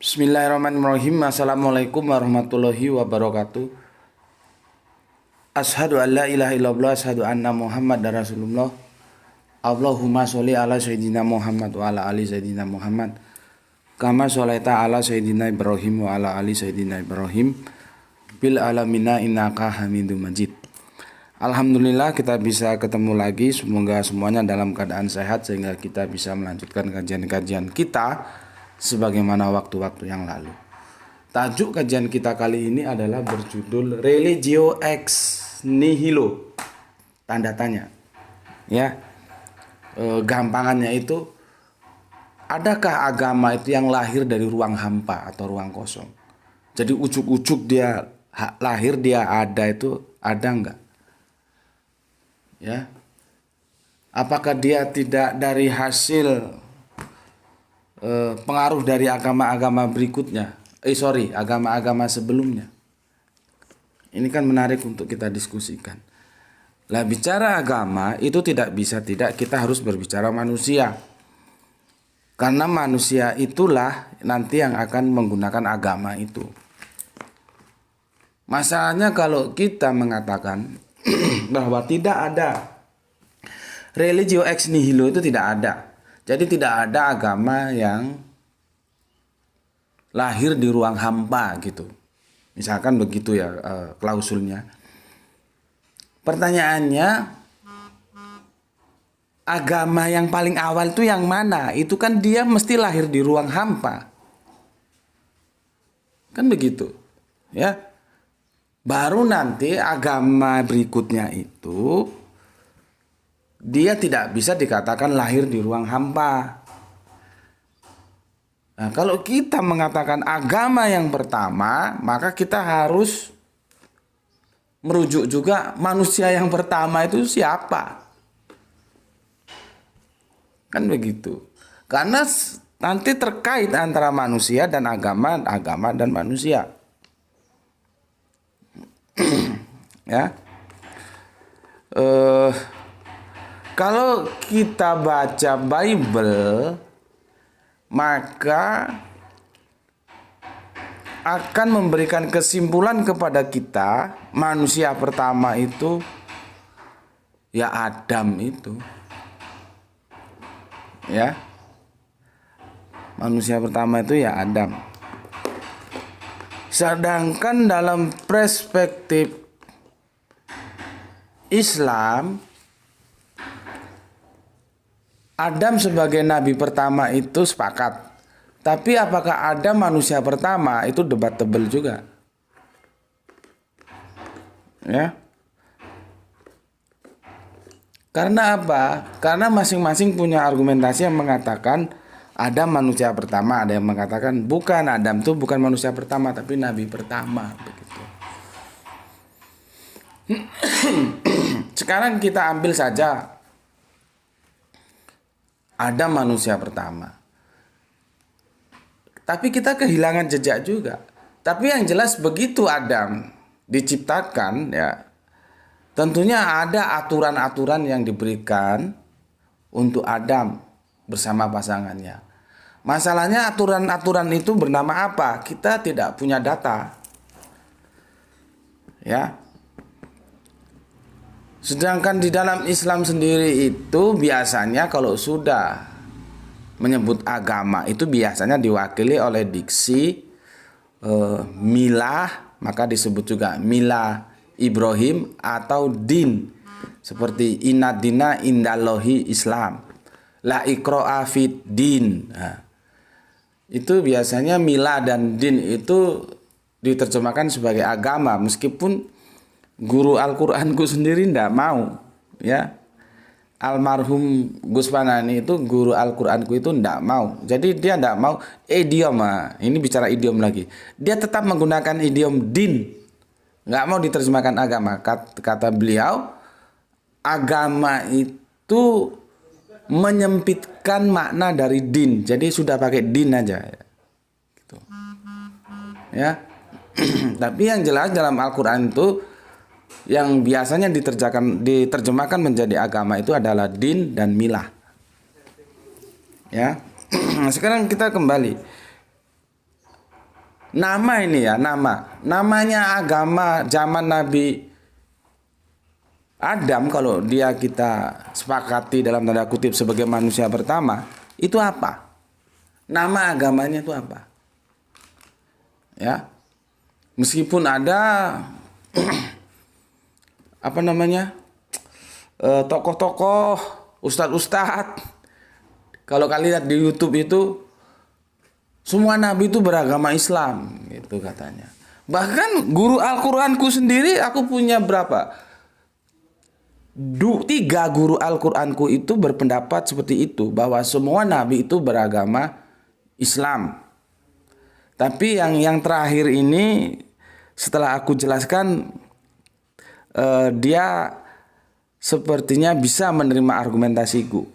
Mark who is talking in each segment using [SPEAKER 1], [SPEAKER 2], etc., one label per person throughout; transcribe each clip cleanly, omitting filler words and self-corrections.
[SPEAKER 1] Bismillahirrahmanirrahim. Assalamualaikum warahmatullahi wabarakatuh. Ashadu an la ilaha illallah, ashadu anna Muhammad dan Rasulullah. Allahumma sholli ala sayyidina Muhammad wa ala ali sayyidina Muhammad. Kama sholaita ala sayyidina Ibrahim wa ala ali sayyidina Ibrahim. Bil alamina innaka hamidum majid. Alhamdulillah kita bisa ketemu lagi. Semoga semuanya dalam keadaan sehat sehingga kita bisa melanjutkan kajian-kajian kita sebagaimana waktu-waktu yang lalu. Tajuk kajian kita kali ini adalah berjudul Religio ex nihilo, tanda tanya. Ya, gampangannya itu, adakah agama itu yang lahir dari ruang hampa atau ruang kosong? Jadi ujuk-ujuk dia lahir, dia ada, itu ada enggak? Ya, apakah dia tidak dari hasil pengaruh dari agama-agama berikutnya, agama-agama sebelumnya? Ini kan menarik untuk kita diskusikan. Lah, bicara agama itu tidak bisa tidak kita harus berbicara manusia, karena manusia itulah nanti yang akan menggunakan agama itu. Masalahnya kalau kita mengatakan bahwa tidak ada religio ex nihilo, itu tidak ada. Jadi tidak ada agama yang lahir di ruang hampa gitu. Misalkan begitu ya klausulnya. Pertanyaannya, agama yang paling awal itu yang mana? Itu kan dia mesti lahir di ruang hampa. Kan begitu. Ya. Baru nanti agama berikutnya itu dia tidak bisa dikatakan lahir di ruang hampa. Nah, kalau kita mengatakan agama yang pertama, maka kita harus merujuk juga manusia yang pertama itu siapa. Kan begitu. Karena nanti terkait antara manusia dan agama, agama dan manusia. Ya. Kalau kita baca Bible, maka akan memberikan kesimpulan kepada kita, manusia pertama itu ya Adam itu. Ya. Manusia pertama itu ya Adam. Sedangkan dalam perspektif Islam, Adam sebagai nabi pertama itu sepakat. Tapi apakah Adam manusia pertama, itu debatable juga. Ya. Karena apa? Karena masing-masing punya argumentasi yang mengatakan Adam manusia pertama, ada yang mengatakan bukan, Adam itu bukan manusia pertama tapi nabi pertama, begitu. Sekarang kita ambil saja Adam manusia pertama. Tapi kita kehilangan jejak juga. Tapi yang jelas begitu Adam diciptakan, ya, tentunya ada aturan-aturan yang diberikan untuk Adam bersama pasangannya. Masalahnya aturan-aturan itu bernama apa? Kita tidak punya data. Ya. Sedangkan di dalam Islam sendiri itu biasanya kalau sudah menyebut agama itu biasanya diwakili oleh diksi milah, maka disebut juga milah Ibrahim atau din, seperti inna dina indallahi Islam, la iqra'a fid din. Nah, itu biasanya milah dan din itu diterjemahkan sebagai agama, meskipun guru Al-Qur'anku sendiri tidak mau, ya. Almarhum Gus Panani itu guru Al-Qur'anku itu tidak mau. Jadi dia tidak mau idiom, ini bicara idiom lagi. Dia tetap menggunakan idiom din. Nggak mau diterjemahkan agama. Kata beliau, agama itu menyempitkan makna dari din. Jadi sudah pakai din aja. Gitu. Ya. Tapi yang jelas dalam Al-Qur'an itu yang biasanya diterjemahkan menjadi agama itu adalah din dan milah. Ya. Sekarang kita kembali. Nama ini ya, namanya agama zaman Nabi Adam, kalau dia kita sepakati dalam tanda kutip sebagai manusia pertama, itu apa? Nama agamanya itu apa? Ya. Meskipun ada apa namanya? Tokoh-tokoh, ustadz-ustadz. Kalau kalian lihat di YouTube itu semua nabi itu beragama Islam, gitu katanya. Bahkan guru Al-Qur'anku sendiri, aku punya berapa? 3 guru Al-Qur'anku itu berpendapat seperti itu, bahwa semua nabi itu beragama Islam. Tapi yang terakhir ini setelah aku jelaskan, dia sepertinya bisa menerima argumentasiku.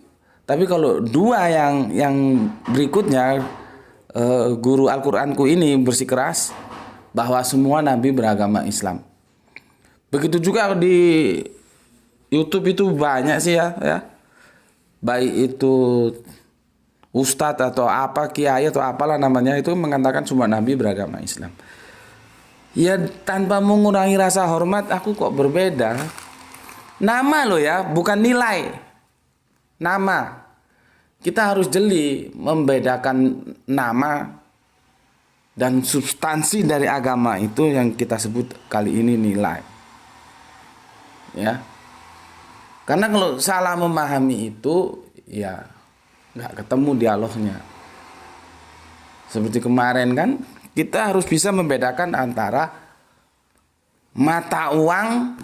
[SPEAKER 1] Tapi kalau 2 yang berikutnya, guru Al-Qur'anku ini bersikeras bahwa semua nabi beragama Islam. Begitu juga di YouTube itu banyak sih ya. Baik itu ustadz atau apa, kiai atau apalah namanya, itu mengatakan semua nabi beragama Islam. Ya tanpa mengurangi rasa hormat, aku kok berbeda. Nama loh ya, bukan nilai. Nama. Kita harus jeli membedakan nama dan substansi dari agama itu yang kita sebut kali ini nilai. Ya. Karena kalau salah memahami itu, ya nggak ketemu dialognya. Seperti kemarin kan, kita harus bisa membedakan antara mata uang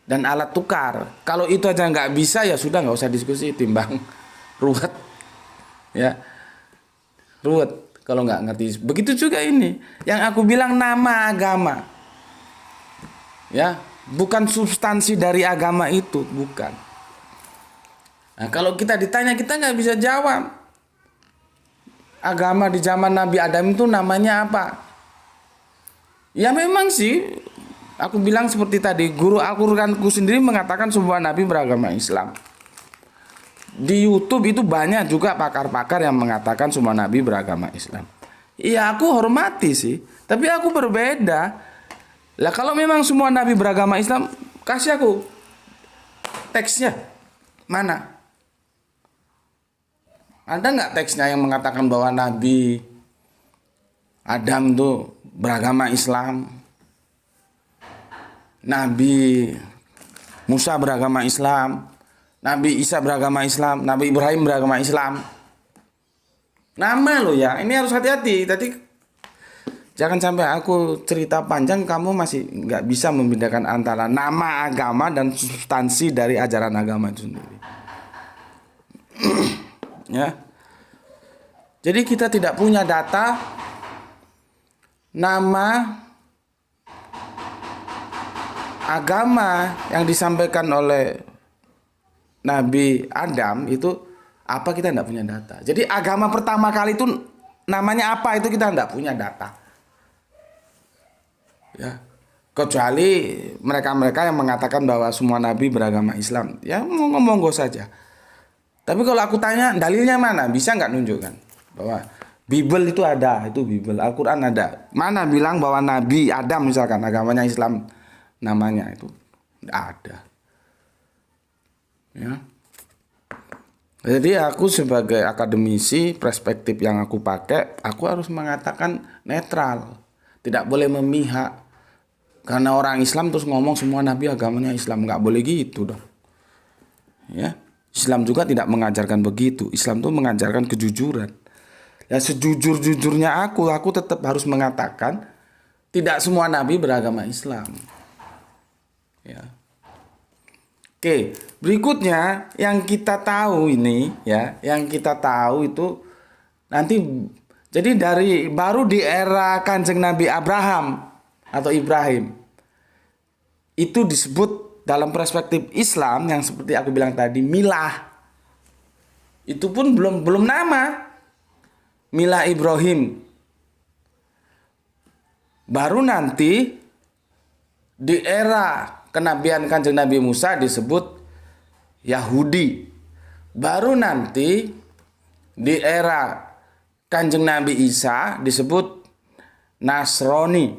[SPEAKER 1] dan alat tukar. Kalau itu aja nggak bisa, ya sudah, nggak usah diskusi, timbang ruwet. Ya, ruwet kalau nggak ngerti. Begitu juga ini, yang aku bilang nama agama. Ya, bukan substansi dari agama itu, bukan. Nah, kalau kita ditanya, kita nggak bisa jawab. Agama di zaman Nabi Adam itu namanya apa? Ya memang sih, aku bilang seperti tadi, guru Al-Qur'anku sendiri mengatakan semua nabi beragama Islam. Di YouTube itu banyak juga pakar-pakar yang mengatakan semua nabi beragama Islam. Ya aku hormati sih, tapi aku berbeda. Lah kalau memang semua nabi beragama Islam, kasih aku teksnya. Mana? Ada nggak teksnya yang mengatakan bahwa Nabi Adam itu beragama Islam, Nabi Musa beragama Islam, Nabi Isa beragama Islam, Nabi Ibrahim beragama Islam? Nama lo ya, ini harus hati-hati. Tadi jangan sampai aku cerita panjang, kamu masih nggak bisa membedakan antara nama agama dan substansi dari ajaran agama itu sendiri. Ya. Jadi kita tidak punya data nama agama yang disampaikan oleh Nabi Adam itu apa, kita tidak punya data. Jadi agama pertama kali itu namanya apa, itu kita tidak punya data. Ya. Kecuali mereka-mereka yang mengatakan bahwa semua nabi beragama Islam. Ya monggo saja. Tapi kalau aku tanya dalilnya mana, bisa nggak nunjukkan bahwa Bible itu ada, itu Bible, Al-Quran ada. Mana bilang bahwa Nabi Adam misalkan agamanya Islam namanya, itu nggak ada. Ya. Jadi aku sebagai akademisi, perspektif yang aku pakai, aku harus mengatakan netral, tidak boleh memihak. Karena orang Islam terus ngomong semua nabi agamanya Islam, nggak boleh gitu dong. Ya. Islam juga tidak mengajarkan begitu. Islam itu mengajarkan kejujuran. Ya sejujur-jujurnya aku tetap harus mengatakan tidak semua nabi beragama Islam. Ya. Oke, berikutnya yang kita tahu ini ya, yang kita tahu itu nanti jadi baru di era Kanjeng Nabi Abraham atau Ibrahim itu disebut dalam perspektif Islam yang seperti aku bilang tadi, milah. Itu pun belum nama. Milah Ibrahim. Baru nanti di era kenabian Kanjeng Nabi Musa disebut Yahudi. Baru nanti di era Kanjeng Nabi Isa disebut Nasrani.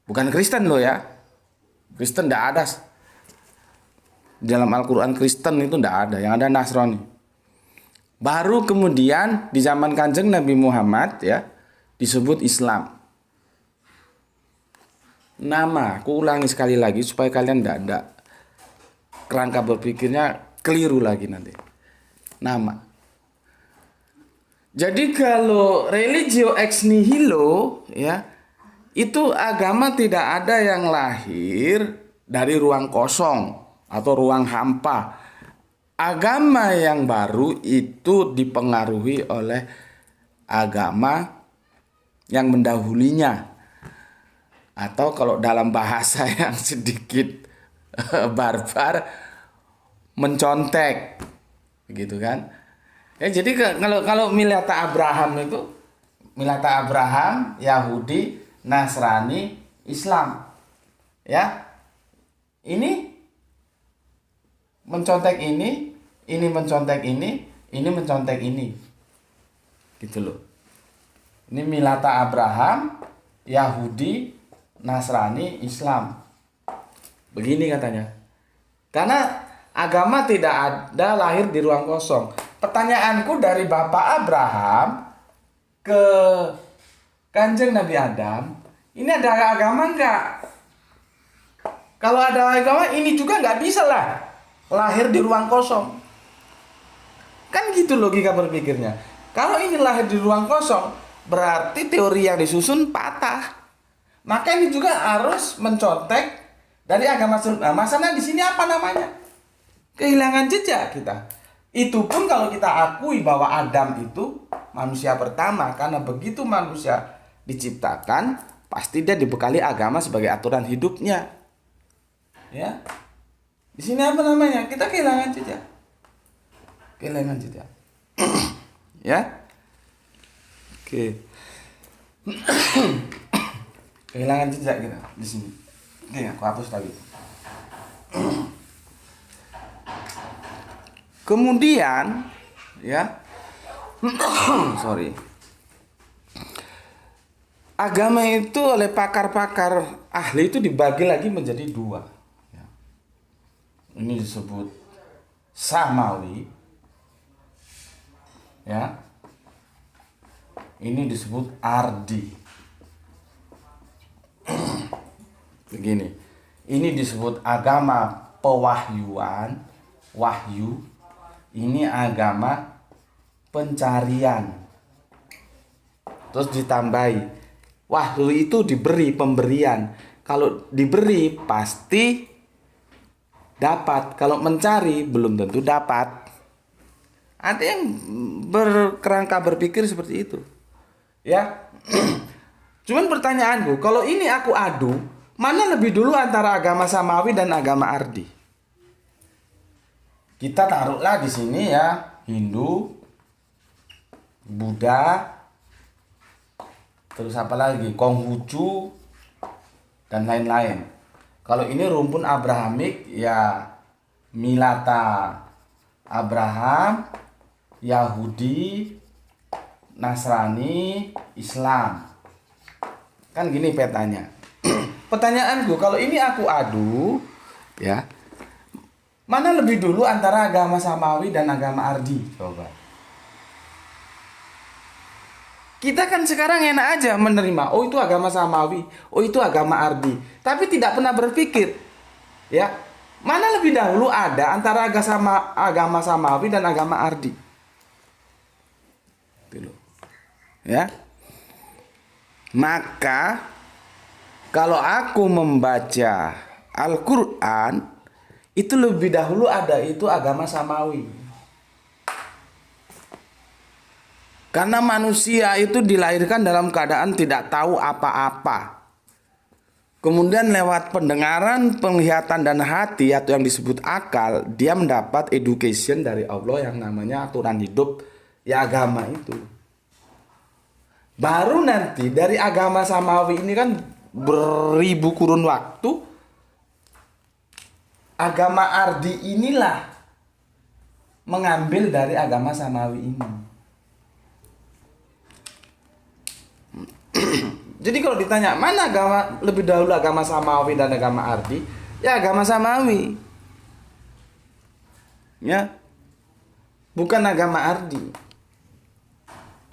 [SPEAKER 1] Bukan Kristen loh ya. Kristen tidak ada. Dalam Al-Quran Kristen itu tidak ada. Yang ada Nasrani. Baru kemudian di zaman Kanjeng Nabi Muhammad ya disebut Islam. Nama, aku ulangi sekali lagi supaya kalian tidak ada kerangka berpikirnya keliru lagi nanti. Nama. Jadi kalau religio ex nihilo ya, itu agama tidak ada yang lahir dari ruang kosong atau ruang hampa. Agama yang baru itu dipengaruhi oleh agama yang mendahulunya. Atau kalau dalam bahasa yang sedikit barbar, mencontek. Gitu kan. Ya, jadi kalau Millata Abraham itu, Millata Abraham, Yahudi, Nasrani, Islam. Ya. Ini mencontek ini mencontek ini mencontek ini. Gitu loh. Ini Millata Abraham, Yahudi, Nasrani, Islam. Begini katanya. Karena agama tidak ada lahir di ruang kosong. Pertanyaanku dari Bapak Abraham ke Kanjeng Nabi Adam, ini ada agama enggak? Kalau ada agama ini juga enggak bisa lah lahir di ruang kosong. Kan gitu logika berpikirnya. Kalau ini lahir di ruang kosong, berarti teori yang disusun patah. Maka ini juga harus mencontek dari agama sebelumnya. Masalah di sini apa namanya? Kehilangan jejak kita. Itu pun kalau kita akui bahwa Adam itu manusia pertama, karena begitu manusia diciptakan, pasti dia dibekali agama sebagai aturan hidupnya. Ya. Di sini apa namanya? Kita kehilangan jejak. Kehilangan jejak. Ya. Oke. Kehilangan jejak kita di sini. Oke, aku hapus tadi. Kemudian, ya, sorry. Agama itu oleh pakar-pakar ahli itu dibagi lagi menjadi dua. Ya. Ini disebut Samawi, ya. Ini disebut Ardi. Begini, ini disebut agama pewahyuan, wahyu. Ini agama pencarian. Terus ditambahi, wahyu itu diberi, pemberian. Kalau diberi pasti dapat. Kalau mencari belum tentu dapat. Ada yang berkerangka berpikir seperti itu. Ya. Cuman pertanyaanku, kalau ini aku adu, mana lebih dulu antara agama Samawi dan agama Ardi? Kita taruhlah di sini ya, Hindu, Buddha, terus apa lagi? Konghucu dan lain-lain. Kalau ini rumpun Abrahamik ya Millata Abraham, Yahudi, Nasrani, Islam. Kan gini petanya. Pertanyaanku, kalau ini aku adu, ya, mana lebih dulu antara agama Samawi dan agama Ardi? Coba. Kita kan sekarang enak aja menerima, oh itu agama Samawi, oh itu agama Ardi. Tapi tidak pernah berpikir, ya, mana lebih dahulu ada antara agama Samawi dan agama Ardi? Gitu. Ya. Maka kalau aku membaca Al-Quran, itu lebih dahulu ada itu agama Samawi. Karena manusia itu dilahirkan dalam keadaan tidak tahu apa-apa. Kemudian lewat pendengaran, penglihatan dan hati atau yang disebut akal, dia mendapat education dari Allah yang namanya aturan hidup, ya agama itu. Baru nanti dari agama Samawi ini kan beribu kurun waktu, agama Ardi inilah mengambil dari agama Samawi ini. Jadi kalau ditanya mana agama lebih dahulu, agama Samawi dan agama Ardi, ya agama Samawi. Ya. Bukan agama Ardi.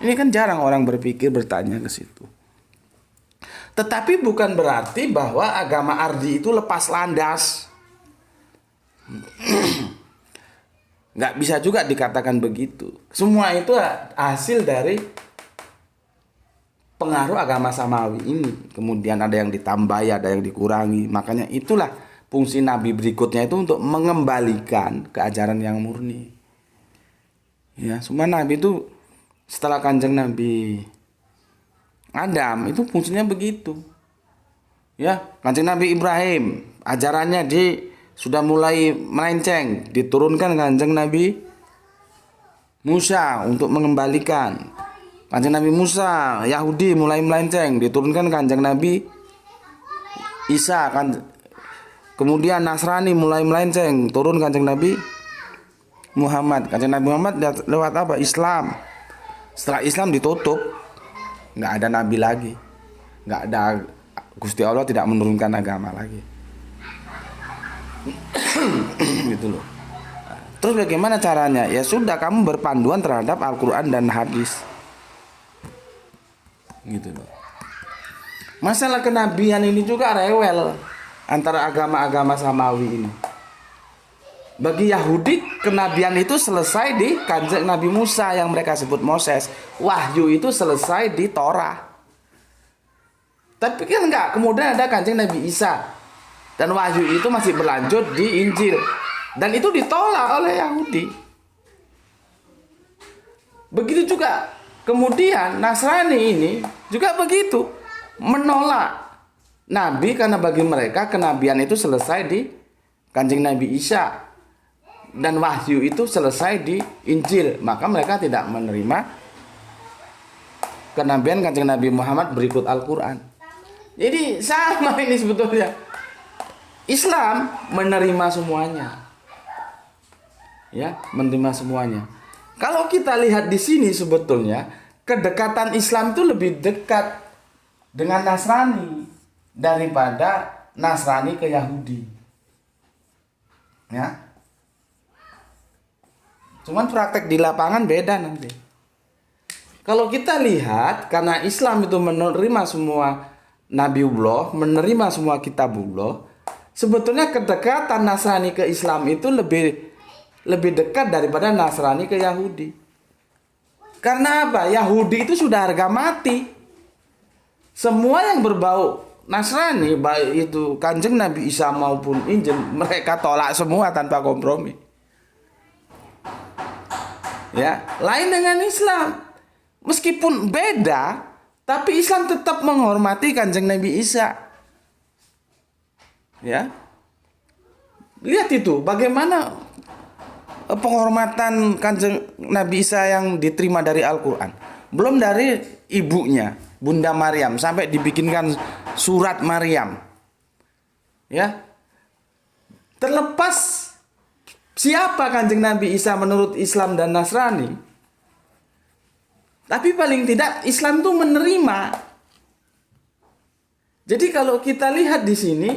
[SPEAKER 1] Ini kan jarang orang berpikir bertanya ke situ. Tetapi bukan berarti bahwa agama Ardi itu lepas landas. Nggak bisa juga dikatakan begitu. Semua itu hasil dari pengaruh agama Samawi ini. Kemudian ada yang ditambah, ada yang dikurangi. Makanya itulah fungsi Nabi berikutnya itu untuk mengembalikan ke ajaran yang murni. Ya, semua Nabi itu setelah Kanjeng Nabi Adam itu fungsinya begitu. Ya, Kanjeng Nabi Ibrahim ajarannya sudah mulai melenceng, diturunkan Kanjeng Nabi Musa untuk mengembalikan. Kanjeng Nabi Musa Yahudi mulai melenceng, diturunkan Kanjeng Nabi Isa kan. Kemudian Nasrani mulai melenceng, turun Kanjeng Nabi Muhammad. Kanjeng Nabi Muhammad lewat apa? Islam. Setelah Islam ditutup, nggak ada nabi lagi, nggak ada, Gusti Allah tidak menurunkan agama lagi. Gitu loh. Terus bagaimana caranya? Ya sudah, kamu berpanduan terhadap Al-Quran dan hadis. Gitu loh. Masalah kenabian ini juga rewel antara agama-agama Samawi ini. Bagi Yahudi, kenabian itu selesai di Kanjeng Nabi Musa yang mereka sebut Moses. Wahyu itu selesai di Torah. Tapi kan enggak, kemudian ada Kanjeng Nabi Isa. Dan wahyu itu masih berlanjut di Injil. Dan itu ditolak oleh Yahudi. Begitu juga kemudian Nasrani ini juga begitu. Menolak Nabi karena bagi mereka kenabian itu selesai di Kanjeng Nabi Isa. Dan wahyu itu selesai di Injil. Maka mereka tidak menerima kenabian Kanjeng Nabi Muhammad berikut Al-Quran. Jadi sama ini sebetulnya. Islam menerima semuanya. Ya, menerima semuanya. Kalau kita lihat di sini sebetulnya kedekatan Islam itu lebih dekat dengan Nasrani daripada Nasrani ke Yahudi. Ya. Cuman praktek di lapangan beda nanti. Kalau kita lihat, karena Islam itu menerima semua Nabiullah, menerima semua kitabullah, sebetulnya kedekatan Nasrani ke Islam itu lebih dekat daripada Nasrani ke Yahudi. Karena apa? Yahudi itu sudah harga mati. Semua yang berbau Nasrani, baik itu Kanjeng Nabi Isa maupun Injil, mereka tolak semua tanpa kompromi. Ya, lain dengan Islam. Meskipun beda, tapi Islam tetap menghormati Kanjeng Nabi Isa. Ya. Lihat itu, bagaimana penghormatan Kanjeng Nabi Isa yang diterima dari Al-Quran. Belum dari ibunya, Bunda Maryam, sampai dibikinkan surat Maryam. Ya. Terlepas siapa Kanjeng Nabi Isa menurut Islam dan Nasrani, tapi paling tidak Islam itu menerima. Jadi kalau kita lihat di sini,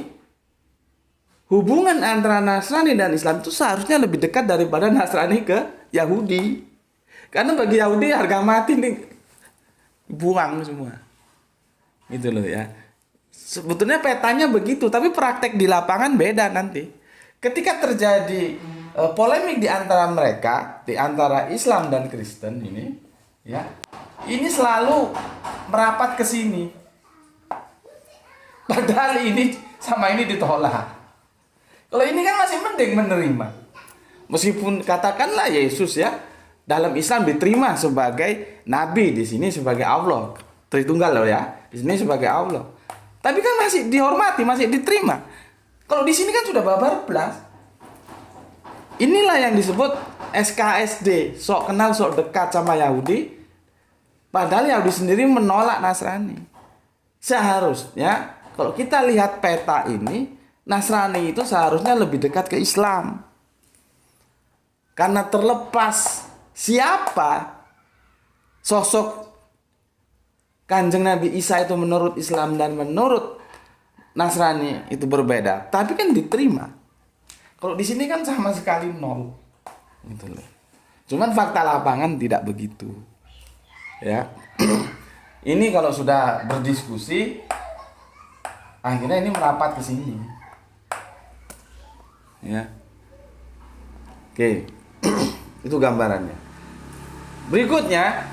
[SPEAKER 1] hubungan antara Nasrani dan Islam itu seharusnya lebih dekat daripada Nasrani ke Yahudi. Karena bagi Yahudi harga mati nih, buang semua. Gitu loh ya. Sebetulnya petanya begitu, tapi praktek di lapangan beda nanti. Ketika terjadi polemik di antara mereka, di antara Islam dan Kristen ini, ya, ini selalu merapat ke sini. Padahal ini sama ini ditolak. Kalau ini kan masih mending menerima. Meskipun katakanlah Yesus ya, dalam Islam diterima sebagai nabi, di sini sebagai Allah, Tritunggal loh ya, di sini sebagai Allah. Tapi kan masih dihormati, masih diterima. Kalau di sini kan sudah babar belas. Inilah yang disebut SKSD, sok kenal sok dekat sama Yahudi. Padahal Yahudi sendiri menolak Nasrani. Seharusnya kalau kita lihat peta ini, Nasrani itu seharusnya lebih dekat ke Islam. Karena terlepas siapa sosok Kanjeng Nabi Isa itu menurut Islam dan menurut Nasrani itu berbeda, tapi kan diterima. Kalau di sini kan sama sekali nol, gitu loh. Cuman fakta lapangan tidak begitu, ya. Ini kalau sudah berdiskusi, akhirnya ini merapat ke sini, ya. Oke, itu gambarannya. Berikutnya,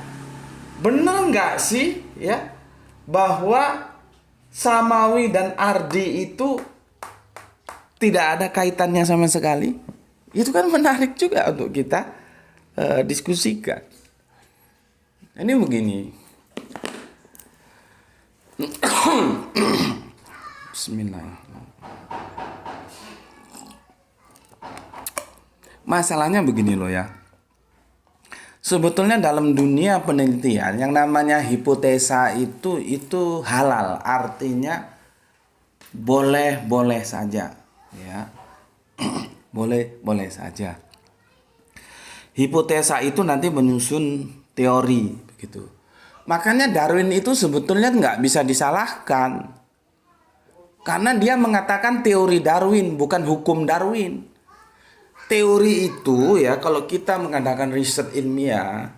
[SPEAKER 1] benar nggak sih, ya, bahwa Samawi dan Ardi itu tidak ada kaitannya sama sekali? Itu kan menarik juga untuk kita diskusikan. Ini begini. Bismillahirrahmanirrahim. Masalahnya begini loh ya. Sebetulnya dalam dunia penelitian yang namanya hipotesa itu halal, artinya boleh saja, ya. boleh saja. Hipotesa itu nanti menyusun teori, begitu. Makanya Darwin itu sebetulnya nggak bisa disalahkan, karena dia mengatakan teori Darwin, bukan hukum Darwin. Teori itu ya, kalau kita mengadakan riset ilmiah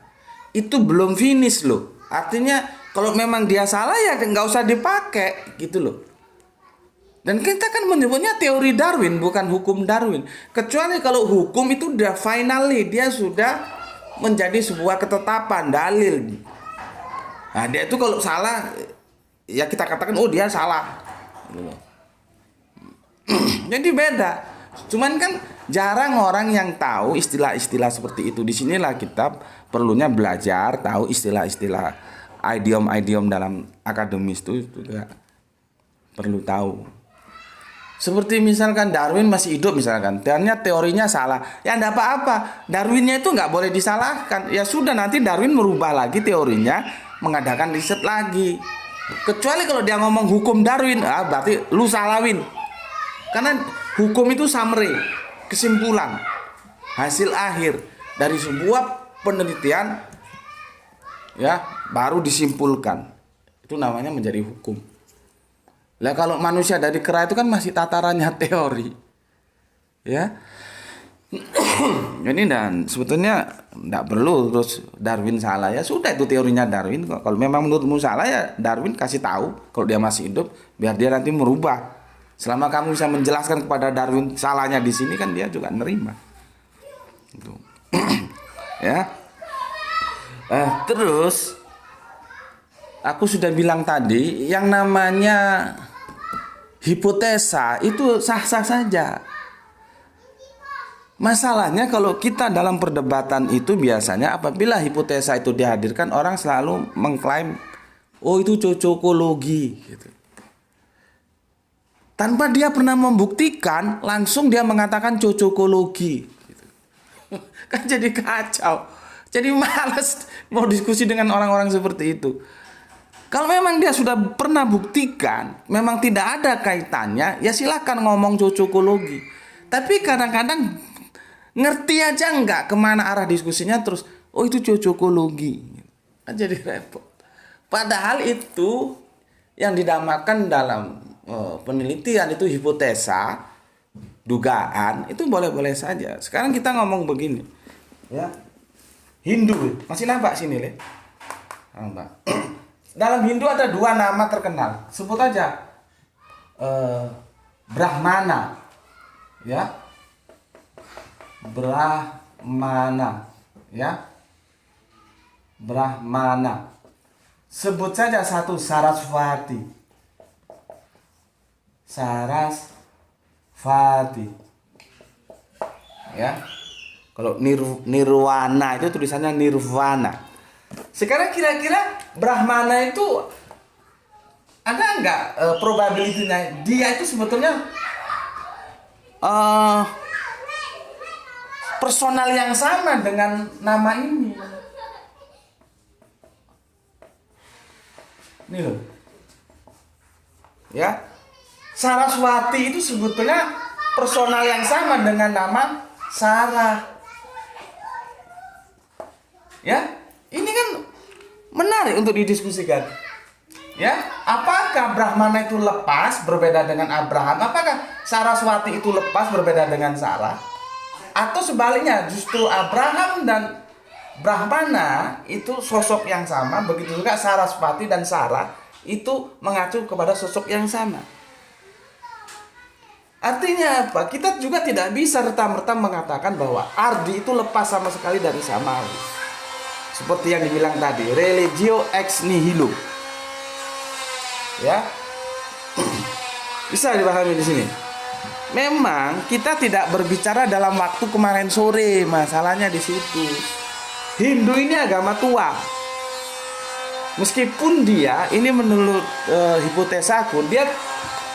[SPEAKER 1] itu belum finish loh. Artinya kalau memang dia salah ya nggak usah dipakai, gitu loh. Dan kita kan menyebutnya teori Darwin, bukan hukum Darwin. Kecuali kalau hukum itu udah finally, dia sudah menjadi sebuah ketetapan, dalil. Nah dia itu kalau salah ya kita katakan oh dia salah, gitu loh. Jadi beda. Cuman kan jarang orang yang tahu istilah-istilah seperti itu. Disinilah kita perlunya belajar, tahu istilah-istilah, idiom-idiom dalam akademis itu juga perlu tahu. Seperti misalkan Darwin masih hidup misalkan, ternyata teorinya salah, ya enggak apa-apa. Darwinnya itu nggak boleh disalahkan. Ya sudah, nanti Darwin merubah lagi teorinya, mengadakan riset lagi. Kecuali kalau dia ngomong hukum Darwin, berarti lu salawin. Karena hukum itu summary, kesimpulan, hasil akhir dari sebuah penelitian, ya, baru disimpulkan. Itu namanya menjadi hukum. Lah kalau manusia dari kera itu kan masih tatarannya teori, ya. Jadi dan sebetulnya tidak perlu terus Darwin salah, ya sudah itu teorinya Darwin. Kalau memang menurutmu salah ya Darwin kasih tahu kalau dia masih hidup, biar dia nanti merubah. Selama kamu bisa menjelaskan kepada Darwin salahnya di sini, kan dia juga nerima. Gitu. Ya. Terus aku sudah bilang tadi, yang namanya hipotesa itu sah-sah saja. Masalahnya kalau kita dalam perdebatan itu biasanya apabila hipotesa itu dihadirkan, orang selalu mengklaim, oh itu cocokologi, gitu. Tanpa dia pernah membuktikan, langsung dia mengatakan cocokologi, gitu. Kan jadi kacau. Jadi malas mau diskusi dengan orang-orang seperti itu. Kalau memang dia sudah pernah buktikan, memang tidak ada kaitannya, ya silakan ngomong cocokologi. Tapi kadang-kadang ngerti aja nggak kemana arah diskusinya, terus oh itu cocokologi. Kan jadi repot. Padahal itu yang dinamakan dalam penelitian itu hipotesa, dugaan, itu boleh-boleh saja. Sekarang kita ngomong begini, ya. Hindu, masih nampak sini, Le? Nampak. Dalam Hindu ada dua nama terkenal, sebut aja Brahmana, ya. Brahmana, ya. Brahmana. Sebut saja satu, Sarasvati. Sarasvati, ya. Kalau nirwana itu tulisannya nirvana. Sekarang kira-kira Brahmana itu ada nggak probability-nya dia itu sebetulnya personal yang sama dengan nama ini? Ini loh, ya. Saraswati itu sebetulnya personal yang sama dengan nama Sarah. Ya, ini kan menarik untuk didiskusikan. Ya, apakah Brahmana itu lepas berbeda dengan Abraham? Apakah Saraswati itu lepas berbeda dengan Sarah? Atau sebaliknya, justru Abraham dan Brahmana itu sosok yang sama, begitu juga Saraswati dan Sarah itu mengacu kepada sosok yang sama. Artinya apa? Kita juga tidak bisa serta-merta mengatakan bahwa Ardi itu lepas sama sekali dari Samawi. Seperti yang dibilang tadi, religio ex nihilo. Ya. Bisa dipahami di sini. Memang kita tidak berbicara dalam waktu kemarin sore, masalahnya di situ. Hindu ini agama tua. Meskipun dia ini menurut hipotesaku, dia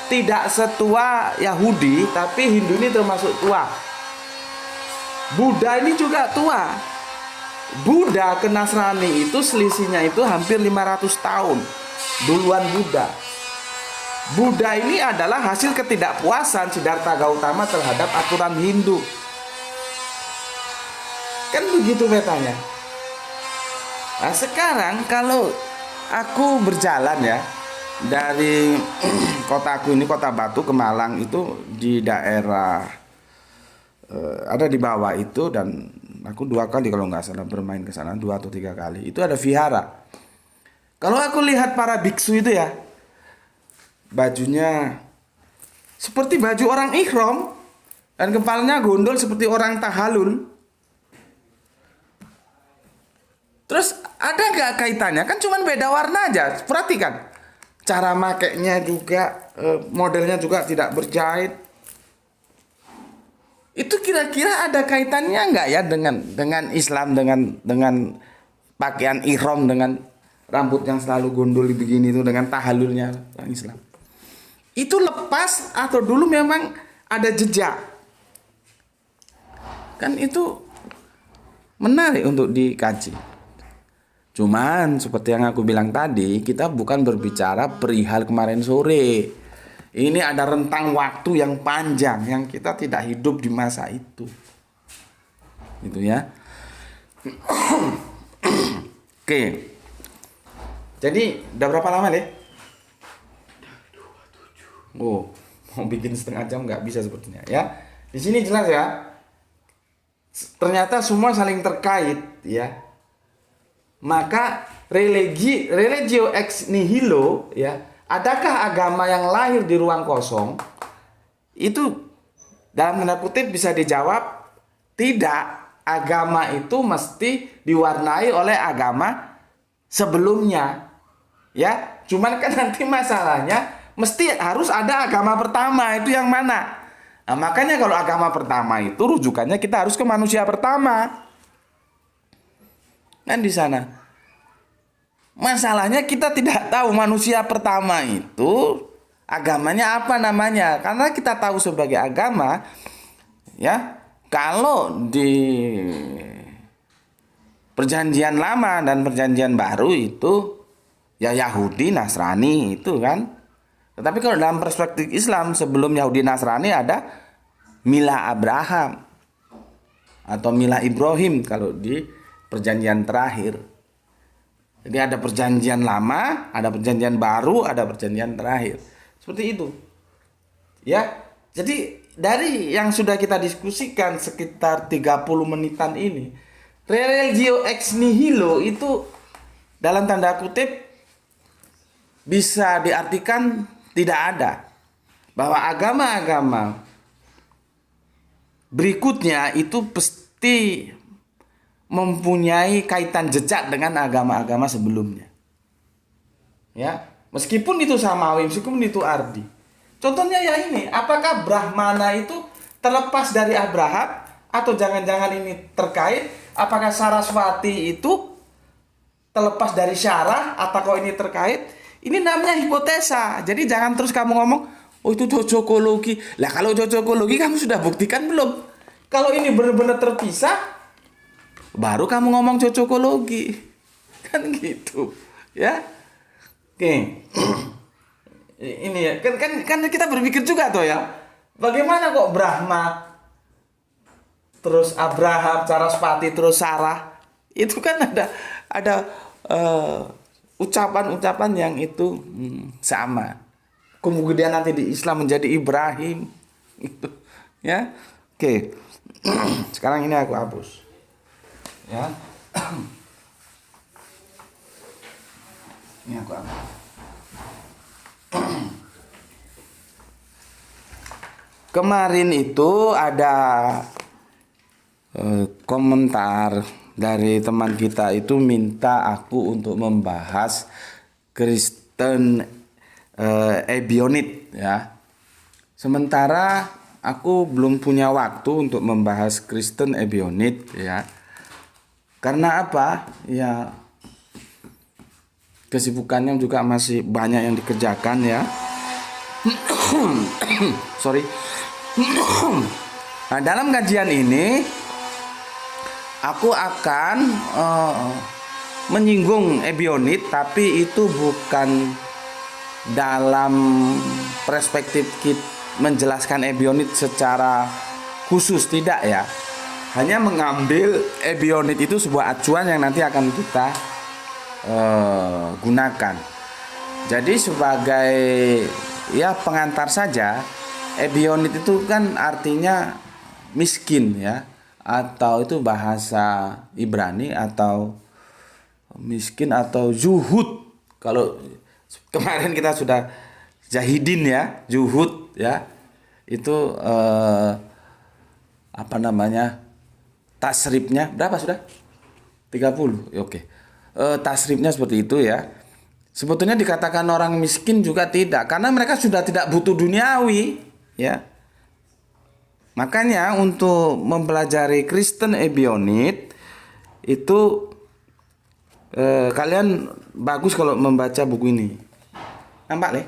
[SPEAKER 1] tidak setua Yahudi, tapi Hindu ini termasuk tua. Buddha ini juga tua. Buddha ke Nasrani itu selisihnya itu hampir 500 tahun. Duluan Buddha. Buddha ini adalah hasil ketidakpuasan Siddhartha Gautama terhadap aturan Hindu. Kan begitu petanya. Nah sekarang kalau aku berjalan ya dari kotaku ini, Kota Batu ke Malang itu di daerah ada di bawah itu, dan aku 2 kali kalau nggak salah bermain ke sana, 2 atau 3 kali. Itu ada vihara. Kalau aku lihat para biksu itu ya, bajunya seperti baju orang ihram dan kepalanya gondol seperti orang tahalul. Terus ada nggak kaitannya? Kan cuma beda warna aja. Perhatikan, cara makainya juga, modelnya juga tidak berjahit. Itu kira-kira ada kaitannya nggak ya dengan Islam, dengan pakaian ihram, dengan rambut yang selalu gondol begini itu, dengan tahalulnya orang Islam? Itu lepas atau dulu memang ada jejak? Kan itu menarik untuk dikaji. Cuman seperti yang aku bilang tadi, kita bukan berbicara perihal kemarin sore. Ini ada rentang waktu yang panjang yang kita tidak hidup di masa itu. Gitu ya. Oke. Jadi udah berapa lama deh? Oh, mau bikin setengah jam nggak bisa sepertinya ya. Di sini jelas ya. Ternyata semua saling terkait ya. Maka religio ex nihilo ya, adakah agama yang lahir di ruang kosong? Itu dalam tanda kutip bisa dijawab tidak. Agama itu mesti diwarnai oleh agama sebelumnya. Ya, cuman kan nanti masalahnya mesti harus ada agama pertama, itu yang mana? Nah, makanya kalau agama pertama itu rujukannya kita harus ke manusia pertama. Kan di sana. Masalahnya kita tidak tahu manusia pertama itu agamanya apa namanya. Karena kita tahu sebagai agama ya, kalau di Perjanjian Lama dan Perjanjian Baru itu ya Yahudi, Nasrani itu kan. Tetapi kalau dalam perspektif Islam, sebelum Yahudi Nasrani ada Mila Abraham atau Mila Ibrahim kalau di perjanjian terakhir. Jadi ada perjanjian lama, ada perjanjian baru, ada perjanjian terakhir. Seperti itu. Ya. Jadi dari yang sudah kita diskusikan sekitar 30 menitan ini, religio ex nihilo itu dalam tanda kutip bisa diartikan tidak ada. Bahwa agama-agama berikutnya itu pasti mempunyai kaitan jejak dengan agama-agama sebelumnya. Ya, meskipun itu samawi, meskipun itu ardi. Contohnya ya ini, apakah Brahmana itu terlepas dari Abraham atau jangan-jangan ini terkait? Apakah Saraswati itu terlepas dari Syarah atau ini terkait? Ini namanya hipotesa. Jadi jangan terus kamu ngomong, oh itu cocokologi. Lah kalau cocokologi kamu sudah buktikan belum? Kalau ini benar-benar terpisah, baru kamu ngomong cocokologi. Kan gitu. Ya. Oke. Ini ya, kan kita berpikir juga tuh ya. Bagaimana kok Brahma terus Abraham, Saraswati terus Sarah? Itu kan ada ucapan-ucapan yang itu sama. Kemudian nanti di Islam menjadi Ibrahim. Gitu. Ya. Oke. Sekarang ini aku hapus. Ya. Ini aku hapus. Kemarin itu ada komentar dari teman kita itu minta aku untuk membahas Kristen Ebionit ya. Sementara aku belum punya waktu untuk membahas Kristen Ebionit ya. Karena apa? Ya kesibukannya juga masih banyak yang dikerjakan ya. Sorry. Nah, dalam kajian ini aku akan menyinggung Ebionit, tapi itu bukan dalam perspektif kita menjelaskan Ebionit secara khusus, tidak ya. Hanya mengambil Ebionit itu sebuah acuan yang nanti akan kita gunakan. Jadi sebagai ya pengantar saja, Ebionit itu kan artinya miskin ya, atau itu bahasa Ibrani, atau miskin atau zuhud. Kalau kemarin kita sudah zahidin ya, zuhud ya, itu apa namanya, tasrifnya berapa sudah? 30. Oke. Tasrifnya seperti itu ya. Sebetulnya dikatakan orang miskin juga tidak, karena mereka sudah tidak butuh duniawi ya. Makanya untuk mempelajari Kristen Ebionit itu kalian bagus kalau membaca buku ini. Nampak deh?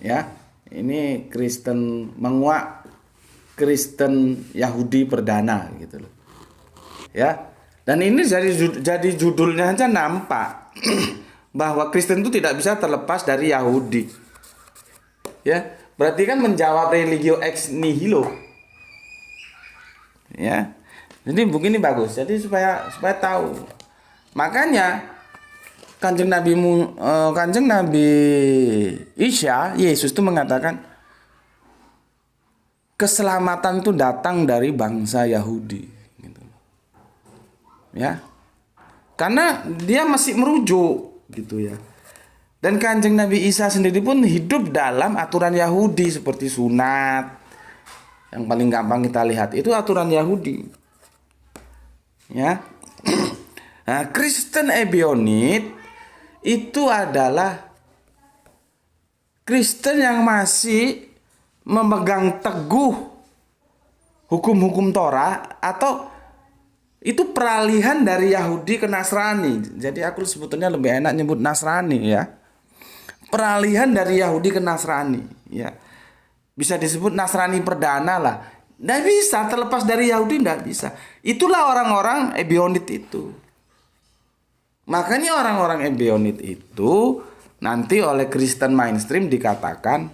[SPEAKER 1] Ya, ini Kristen menguak Kristen Yahudi perdana gitu loh. Ya. Dan ini jadi judulnya aja nampak bahwa Kristen itu tidak bisa terlepas dari Yahudi. Ya, berarti kan menjawab religio ex nihilo. Ya. Jadi begini bagus. Jadi supaya tahu. Makanya Kanjeng Nabi Isa, Yesus itu mengatakan keselamatan itu datang dari bangsa Yahudi. Ya, karena dia masih merujuk gitu ya. Dan Kanjeng Nabi Isa sendiri pun hidup dalam aturan Yahudi seperti sunat. Yang paling gampang kita lihat itu aturan Yahudi. Ya. Nah, Kristen Ebionit itu adalah Kristen yang masih memegang teguh hukum-hukum Torah, atau itu peralihan dari Yahudi ke Nasrani. Jadi aku sebetulnya lebih enak nyebut Nasrani ya. Peralihan dari Yahudi ke Nasrani ya. Bisa disebut Nasrani perdana lah. Nggak bisa terlepas dari Yahudi, nggak bisa. Itulah orang-orang Ebionit itu. Makanya orang-orang Ebionit itu nanti oleh Kristen mainstream dikatakan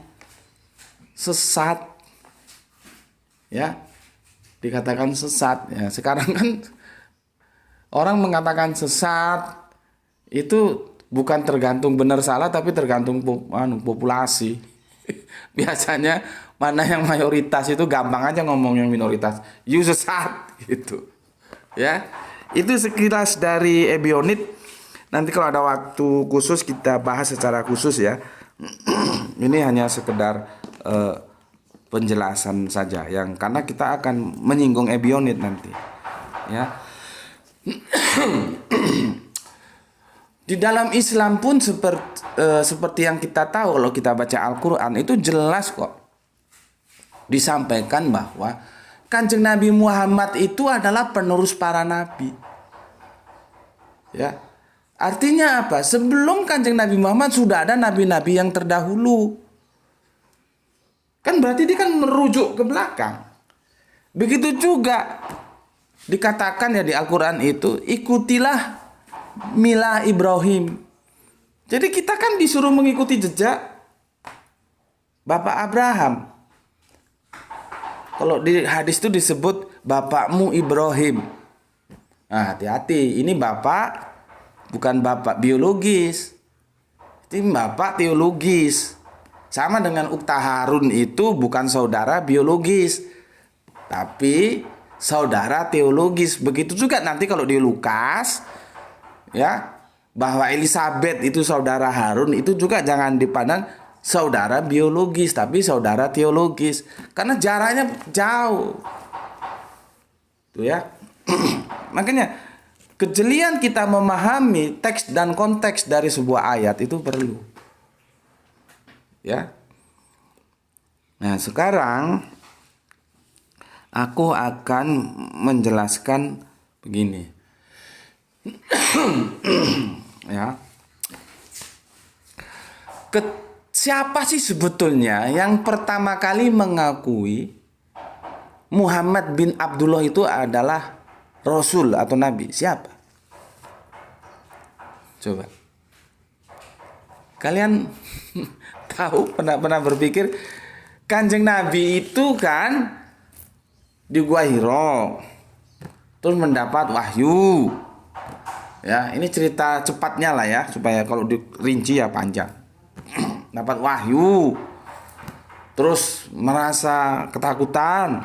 [SPEAKER 1] sesat. Ya. Dikatakan sesat ya. Sekarang kan orang mengatakan sesat itu bukan tergantung benar salah, tapi tergantung populasi. Biasanya mana yang mayoritas itu gampang aja ngomong yang minoritas. You sesat gitu. Ya. Itu sekilas dari Ebionit. Nanti kalau ada waktu khusus kita bahas secara khusus ya. Ini hanya sekedar penjelasan saja, yang karena kita akan menyinggung Ebionit nanti ya. Di dalam Islam pun seperti yang kita tahu, kalau kita baca Al-Quran itu jelas kok disampaikan bahwa Kanjeng Nabi Muhammad itu adalah penerus para nabi ya. Artinya apa? Sebelum Kanjeng Nabi Muhammad sudah ada nabi-nabi yang terdahulu. Kan berarti dia kan merujuk ke belakang. Begitu juga dikatakan ya di Al-Quran itu, ikutilah milah Ibrahim. Jadi kita kan disuruh mengikuti jejak Bapak Abraham. Kalau di hadis itu disebut bapakmu Ibrahim. Nah, hati-hati, ini bapak bukan bapak biologis. Itu bapak teologis. Sama dengan Ukta Harun itu bukan saudara biologis, tapi saudara teologis. Begitu juga nanti kalau di Lukas, ya, bahwa Elizabeth itu saudara Harun, itu juga jangan dipandang saudara biologis, tapi saudara teologis. Karena jaraknya jauh. Tuh ya. Makanya kejelian kita memahami teks dan konteks dari sebuah ayat itu perlu. Ya. Nah, sekarang aku akan menjelaskan begini. Ya. Siapa sih sebetulnya yang pertama kali mengakui Muhammad bin Abdullah itu adalah Rasul atau Nabi? Siapa? Coba. Kalian tahu, pernah berpikir Kanjeng Nabi itu kan di Gua Hiro, terus mendapat wahyu. Ya, ini cerita cepatnya lah ya, supaya kalau dirinci ya panjang. Dapat wahyu, terus merasa ketakutan,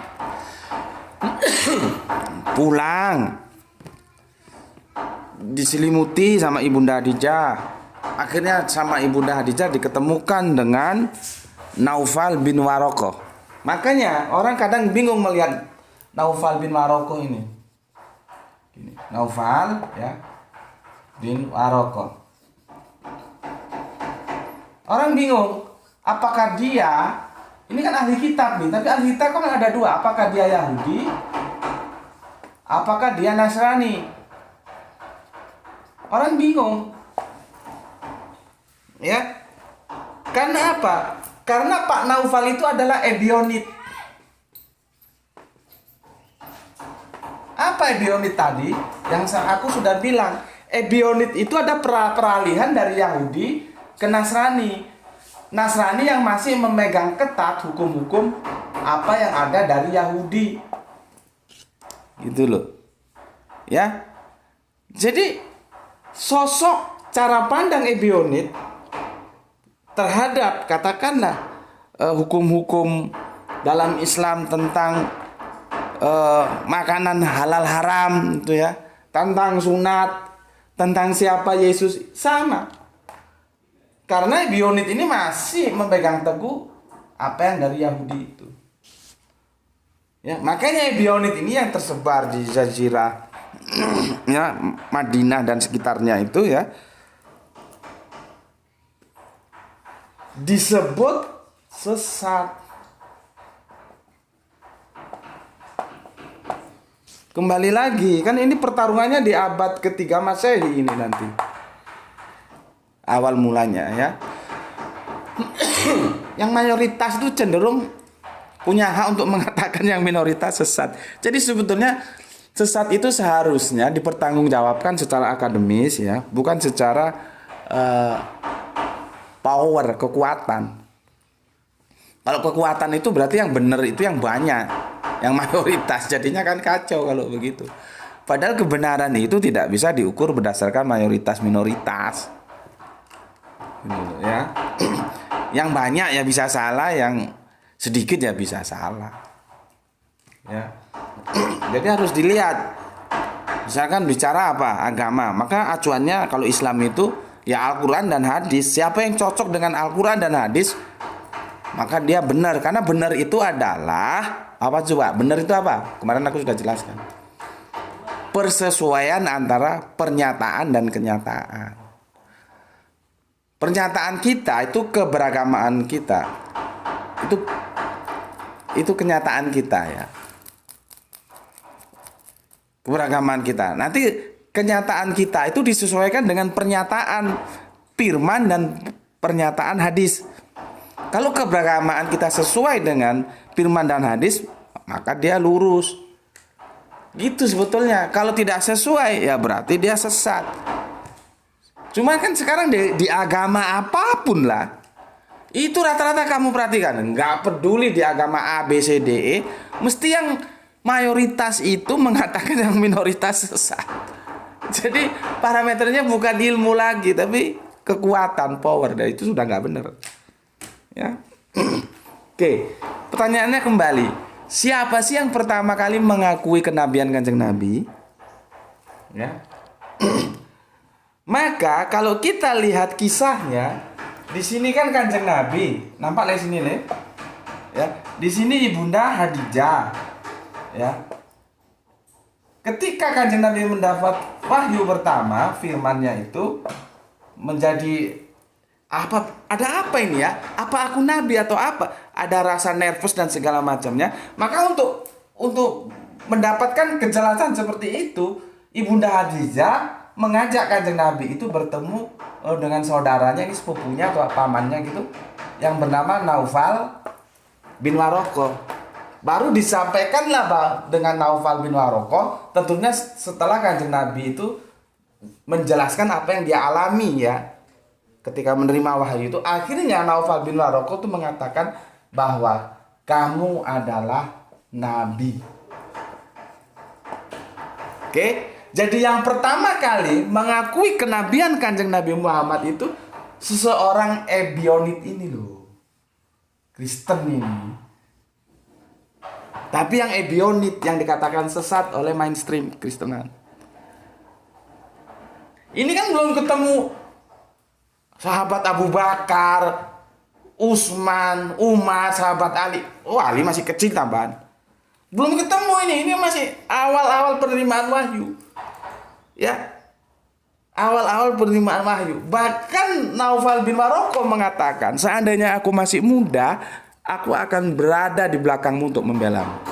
[SPEAKER 1] pulang, diselimuti sama Ibunda Khadijah. Akhirnya sama Ibunda Khadijah diketemukan dengan Naufal bin Waraqah. Makanya orang kadang bingung melihat Naufal bin Waraqah ini. Naufal ya bin Waraqah. Orang bingung, apakah dia, ini kan ahli kitab nih, tapi ahli kitab kan ada dua, apakah dia Yahudi, apakah dia Nasrani? Orang bingung. Ya, karena apa? Karena Pak Naufal itu adalah Ebionit. Apa Ebionit tadi? Yang aku sudah bilang, Ebionit itu ada peralihan dari Yahudi ke Nasrani. Nasrani yang masih memegang ketat hukum-hukum apa yang ada dari Yahudi. Gitu loh. Ya. Jadi sosok cara pandang Ebionit terhadap katakanlah hukum-hukum dalam Islam tentang makanan halal haram itu ya, tentang sunat, tentang siapa Yesus sama. Karena Ebionit ini masih memegang teguh apa yang dari Yahudi itu. Ya, makanya Ebionit ini yang tersebar di Jazirah ya, Madinah dan sekitarnya itu ya, disebut sesat. Kembali lagi, kan ini pertarungannya di abad ketiga Masehi ini nanti. Awal mulanya ya. Yang mayoritas itu cenderung punya hak untuk mengatakan yang minoritas sesat. Jadi sebetulnya sesat itu seharusnya dipertanggungjawabkan secara akademis ya, bukan secara power, kekuatan. Kalau kekuatan itu berarti yang benar itu yang banyak, yang mayoritas. Jadinya kan kacau kalau begitu. Padahal kebenaran itu tidak bisa diukur berdasarkan mayoritas minoritas. Ya. Yang banyak ya bisa salah, yang sedikit ya bisa salah. Ya. Jadi harus dilihat. Misalkan bicara apa? Agama. Maka acuannya kalau Islam itu ya Al-Quran dan hadis. Siapa yang cocok dengan Al-Quran dan hadis, maka dia benar. Karena benar itu adalah apa coba? Benar itu apa? Kemarin aku sudah jelaskan. Persesuaian antara pernyataan dan kenyataan. Pernyataan kita itu keberagamaan kita. Itu kenyataan kita ya. Keberagaman kita. Nanti kenyataan kita itu disesuaikan dengan pernyataan firman dan pernyataan hadis. Kalau keberagamaan kita sesuai dengan firman dan hadis, maka dia lurus. Gitu sebetulnya. Kalau tidak sesuai, ya berarti dia sesat. Cuma kan sekarang di agama apapun lah, itu rata-rata kamu perhatikan, nggak peduli di agama A, B, C, D, E, mesti yang mayoritas itu mengatakan yang minoritas sesat. Jadi parameternya bukan ilmu lagi, tapi kekuatan, power. Dan itu sudah nggak benar. Ya. Oke, pertanyaannya kembali. Siapa sih yang pertama kali mengakui kenabian Kanjeng Nabi? Ya. Maka kalau kita lihat kisahnya, di sini kan Kanjeng Nabi, nampak di sini nih. Ya, di sini Ibunda Khadijah. Ya. Ketika Kanjeng Nabi mendapat wahyu pertama, firman-Nya itu menjadi ada apa ini ya? Apa aku nabi atau apa? Ada rasa nervous dan segala macamnya. Maka untuk mendapatkan kejelasan seperti itu, Ibunda Khadijah mengajak Kanjeng Nabi itu bertemu dengan saudaranya, ini sepupunya atau pamannya gitu, yang bernama Naufal bin Waraqah. Baru disampaikanlah dengan Naufal bin Waraqah, tentunya setelah Kanjeng Nabi itu menjelaskan apa yang dia alami ya. Ketika menerima wahyu itu, akhirnya Naufal bin Waraqah itu mengatakan bahwa kamu adalah nabi. Oke, jadi yang pertama kali mengakui kenabian Kanjeng Nabi Muhammad itu seseorang Ebionit ini loh. Kristen ini. Tapi yang Ebionit, yang dikatakan sesat oleh mainstream Kristenan. Ini kan belum ketemu sahabat Abu Bakar, Utsman, Umar, sahabat Ali. Oh, Ali masih kecil tambahan. Belum ketemu ini masih awal-awal penerimaan wahyu. Ya. Awal-awal penerimaan wahyu. Bahkan Naufal bin Waraqah mengatakan, seandainya aku masih muda, aku akan berada di belakangmu untuk membelamu.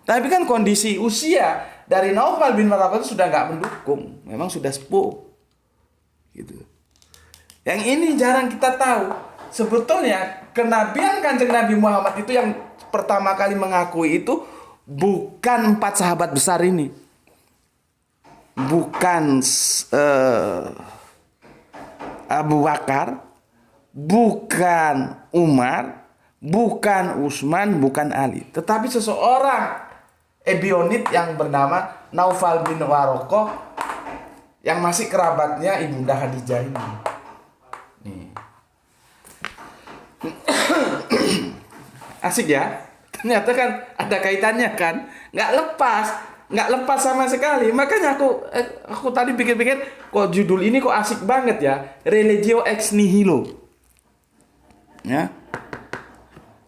[SPEAKER 1] Tapi kan kondisi usia dari Naufal bin Waraqah itu sudah nggak mendukung. Memang sudah sepuh. Gitu. Yang ini jarang kita tahu. Sebetulnya kenabian Kanjeng Nabi Muhammad itu yang pertama kali mengakui itu bukan 4 sahabat besar ini. Bukan Abu Bakar, bukan Umar, bukan Utsman, bukan Ali, tetapi seseorang Ebionit yang bernama Naufal bin Waraqah yang masih kerabatnya Ibunda Khadijah ini. Nih. Asik ya? Ternyata kan ada kaitannya kan? Nggak lepas sama sekali. Makanya aku tadi pikir-pikir, kok judul ini kok asik banget ya, Religio ex nihilo. Ya.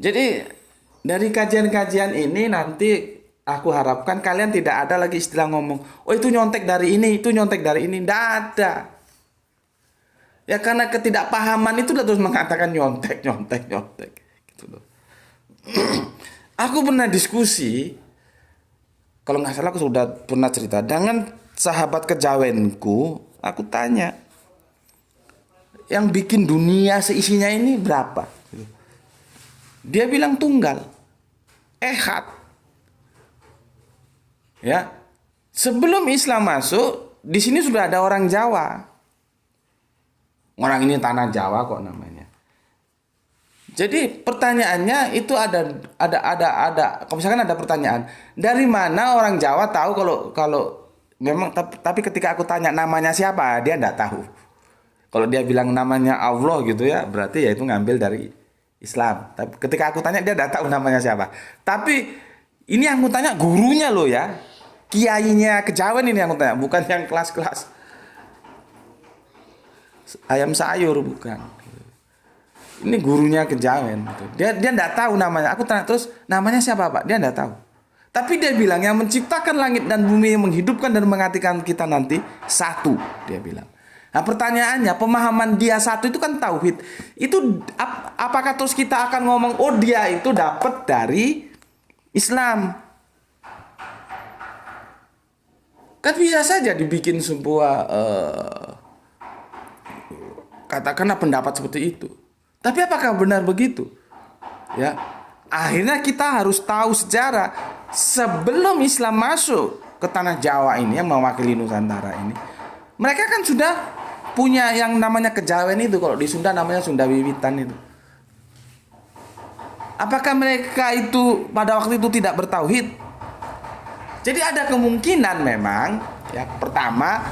[SPEAKER 1] Jadi dari kajian-kajian ini nanti aku harapkan kalian tidak ada lagi istilah ngomong, oh itu nyontek dari ini, itu nyontek dari ini. Tidak ada. Ya karena ketidakpahaman itu terus mengatakan nyontek. Gitu loh. Aku pernah diskusi, kalau nggak salah aku sudah pernah cerita dengan sahabat kejawenku. Aku tanya, yang bikin dunia seisinya ini berapa? Dia bilang tunggal, ehad. Ya, sebelum Islam masuk, di sini sudah ada orang Jawa. Orang ini tanah Jawa kok namanya. Jadi pertanyaannya itu ada. Kalau misalkan ada pertanyaan, dari mana orang Jawa tahu kalau memang, tapi ketika aku tanya namanya siapa, dia enggak tahu. Kalau dia bilang namanya Allah gitu ya, berarti ya itu ngambil dari Islam. Tapi ketika aku tanya, dia enggak tahu namanya siapa. Tapi ini yang aku tanya gurunya loh ya. Kiainya Kejawen ini yang aku tanya, bukan yang kelas-kelas ayam sayur, bukan. Ini gurunya Kejawen gitu. Dia enggak tahu namanya. Aku tanya terus, namanya siapa Pak? Dia enggak tahu. Tapi dia bilang yang menciptakan langit dan bumi, yang menghidupkan dan menggantikan kita nanti satu, dia bilang. Nah pertanyaannya, pemahaman dia satu itu kan tauhid. Itu apakah terus kita akan ngomong, oh dia itu dapat dari Islam? Kan bisa saja dibikin sebuah katakanlah pendapat seperti itu. Tapi apakah benar begitu? Ya, akhirnya kita harus tahu sejarah. Sebelum Islam masuk ke tanah Jawa ini, yang mewakili Nusantara ini, mereka kan sudah punya yang namanya Kejawen itu. Kalau di Sunda namanya Sunda Wiwitan itu. Apakah mereka itu pada waktu itu tidak bertauhid? Jadi ada kemungkinan memang, ya pertama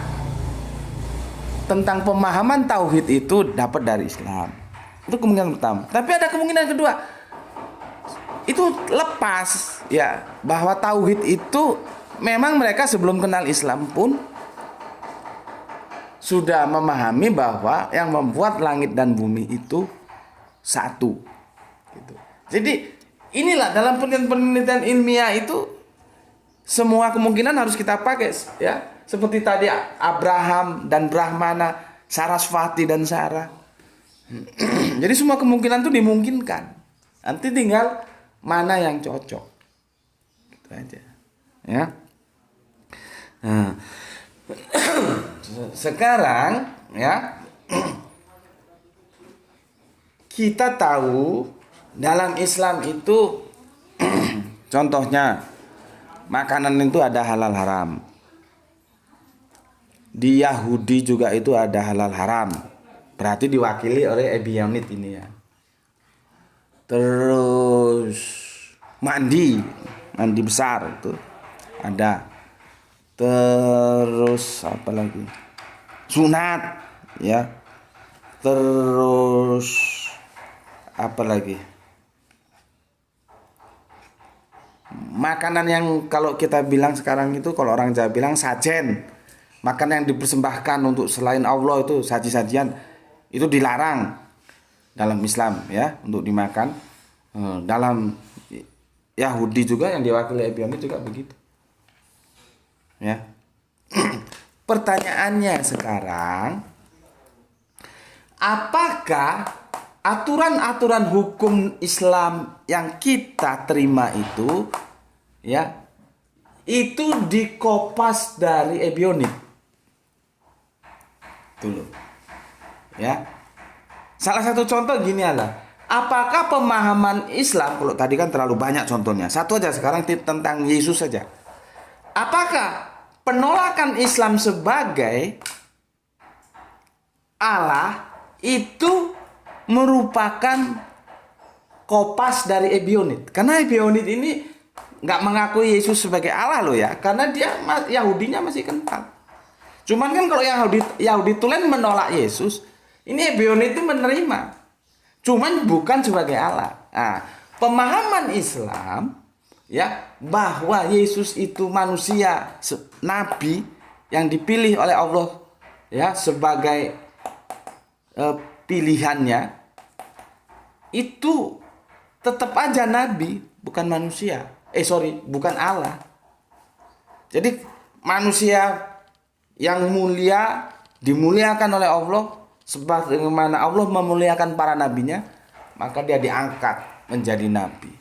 [SPEAKER 1] tentang pemahaman tauhid itu dapat dari Islam. Itu kemungkinan pertama. Tapi ada kemungkinan kedua. Itu lepas ya, bahwa tauhid itu memang mereka sebelum kenal Islam pun sudah memahami bahwa yang membuat langit dan bumi itu satu. Gitu. Jadi inilah dalam penelitian ilmiah itu semua kemungkinan harus kita pakai ya. Seperti tadi Abraham dan Brahmana, Sarasvati dan Sarah. Jadi semua kemungkinan itu dimungkinkan. Nanti tinggal mana yang cocok. Gitu aja. Ya. Nah. Sekarang ya, kita tahu dalam Islam itu contohnya makanan itu ada halal haram. Di Yahudi juga itu ada halal haram. Berarti diwakili oleh Ebionit ini ya. Terus mandi besar itu ada. Terus apa lagi? Sunat ya. Terus apa lagi? Makanan yang kalau kita bilang sekarang itu, kalau orang Jawa bilang sajen. Makanan yang dipersembahkan untuk selain Allah itu saji-sajian itu dilarang dalam Islam ya untuk dimakan. Dalam Yahudi juga yang diwakili Ebionit juga begitu. Ya. Pertanyaannya sekarang, apakah aturan-aturan hukum Islam yang kita terima itu ya itu dikopas dari Ebionit? Dulu. Ya. Salah satu contoh gini adalah, apakah pemahaman Islam, kalau tadi kan terlalu banyak contohnya, satu aja sekarang tentang Yesus saja. Apakah penolakan Islam sebagai Allah itu merupakan kopas dari Ebionit? Karena Ebionit ini nggak mengakui Yesus sebagai Allah loh ya, karena dia Yahudinya masih kental. Cuman kan kalau Yahudi Tulen menolak Yesus, ini Ebionit itu menerima. Cuman bukan sebagai Allah. Nah, pemahaman Islam ya bahwa Yesus itu manusia, nabi yang dipilih oleh Allah ya sebagai pilihannya, itu tetap aja nabi, bukan manusia. Bukan Allah. Jadi manusia yang mulia dimuliakan oleh Allah sebagaimana Allah memuliakan para nabinya, maka dia diangkat menjadi nabi.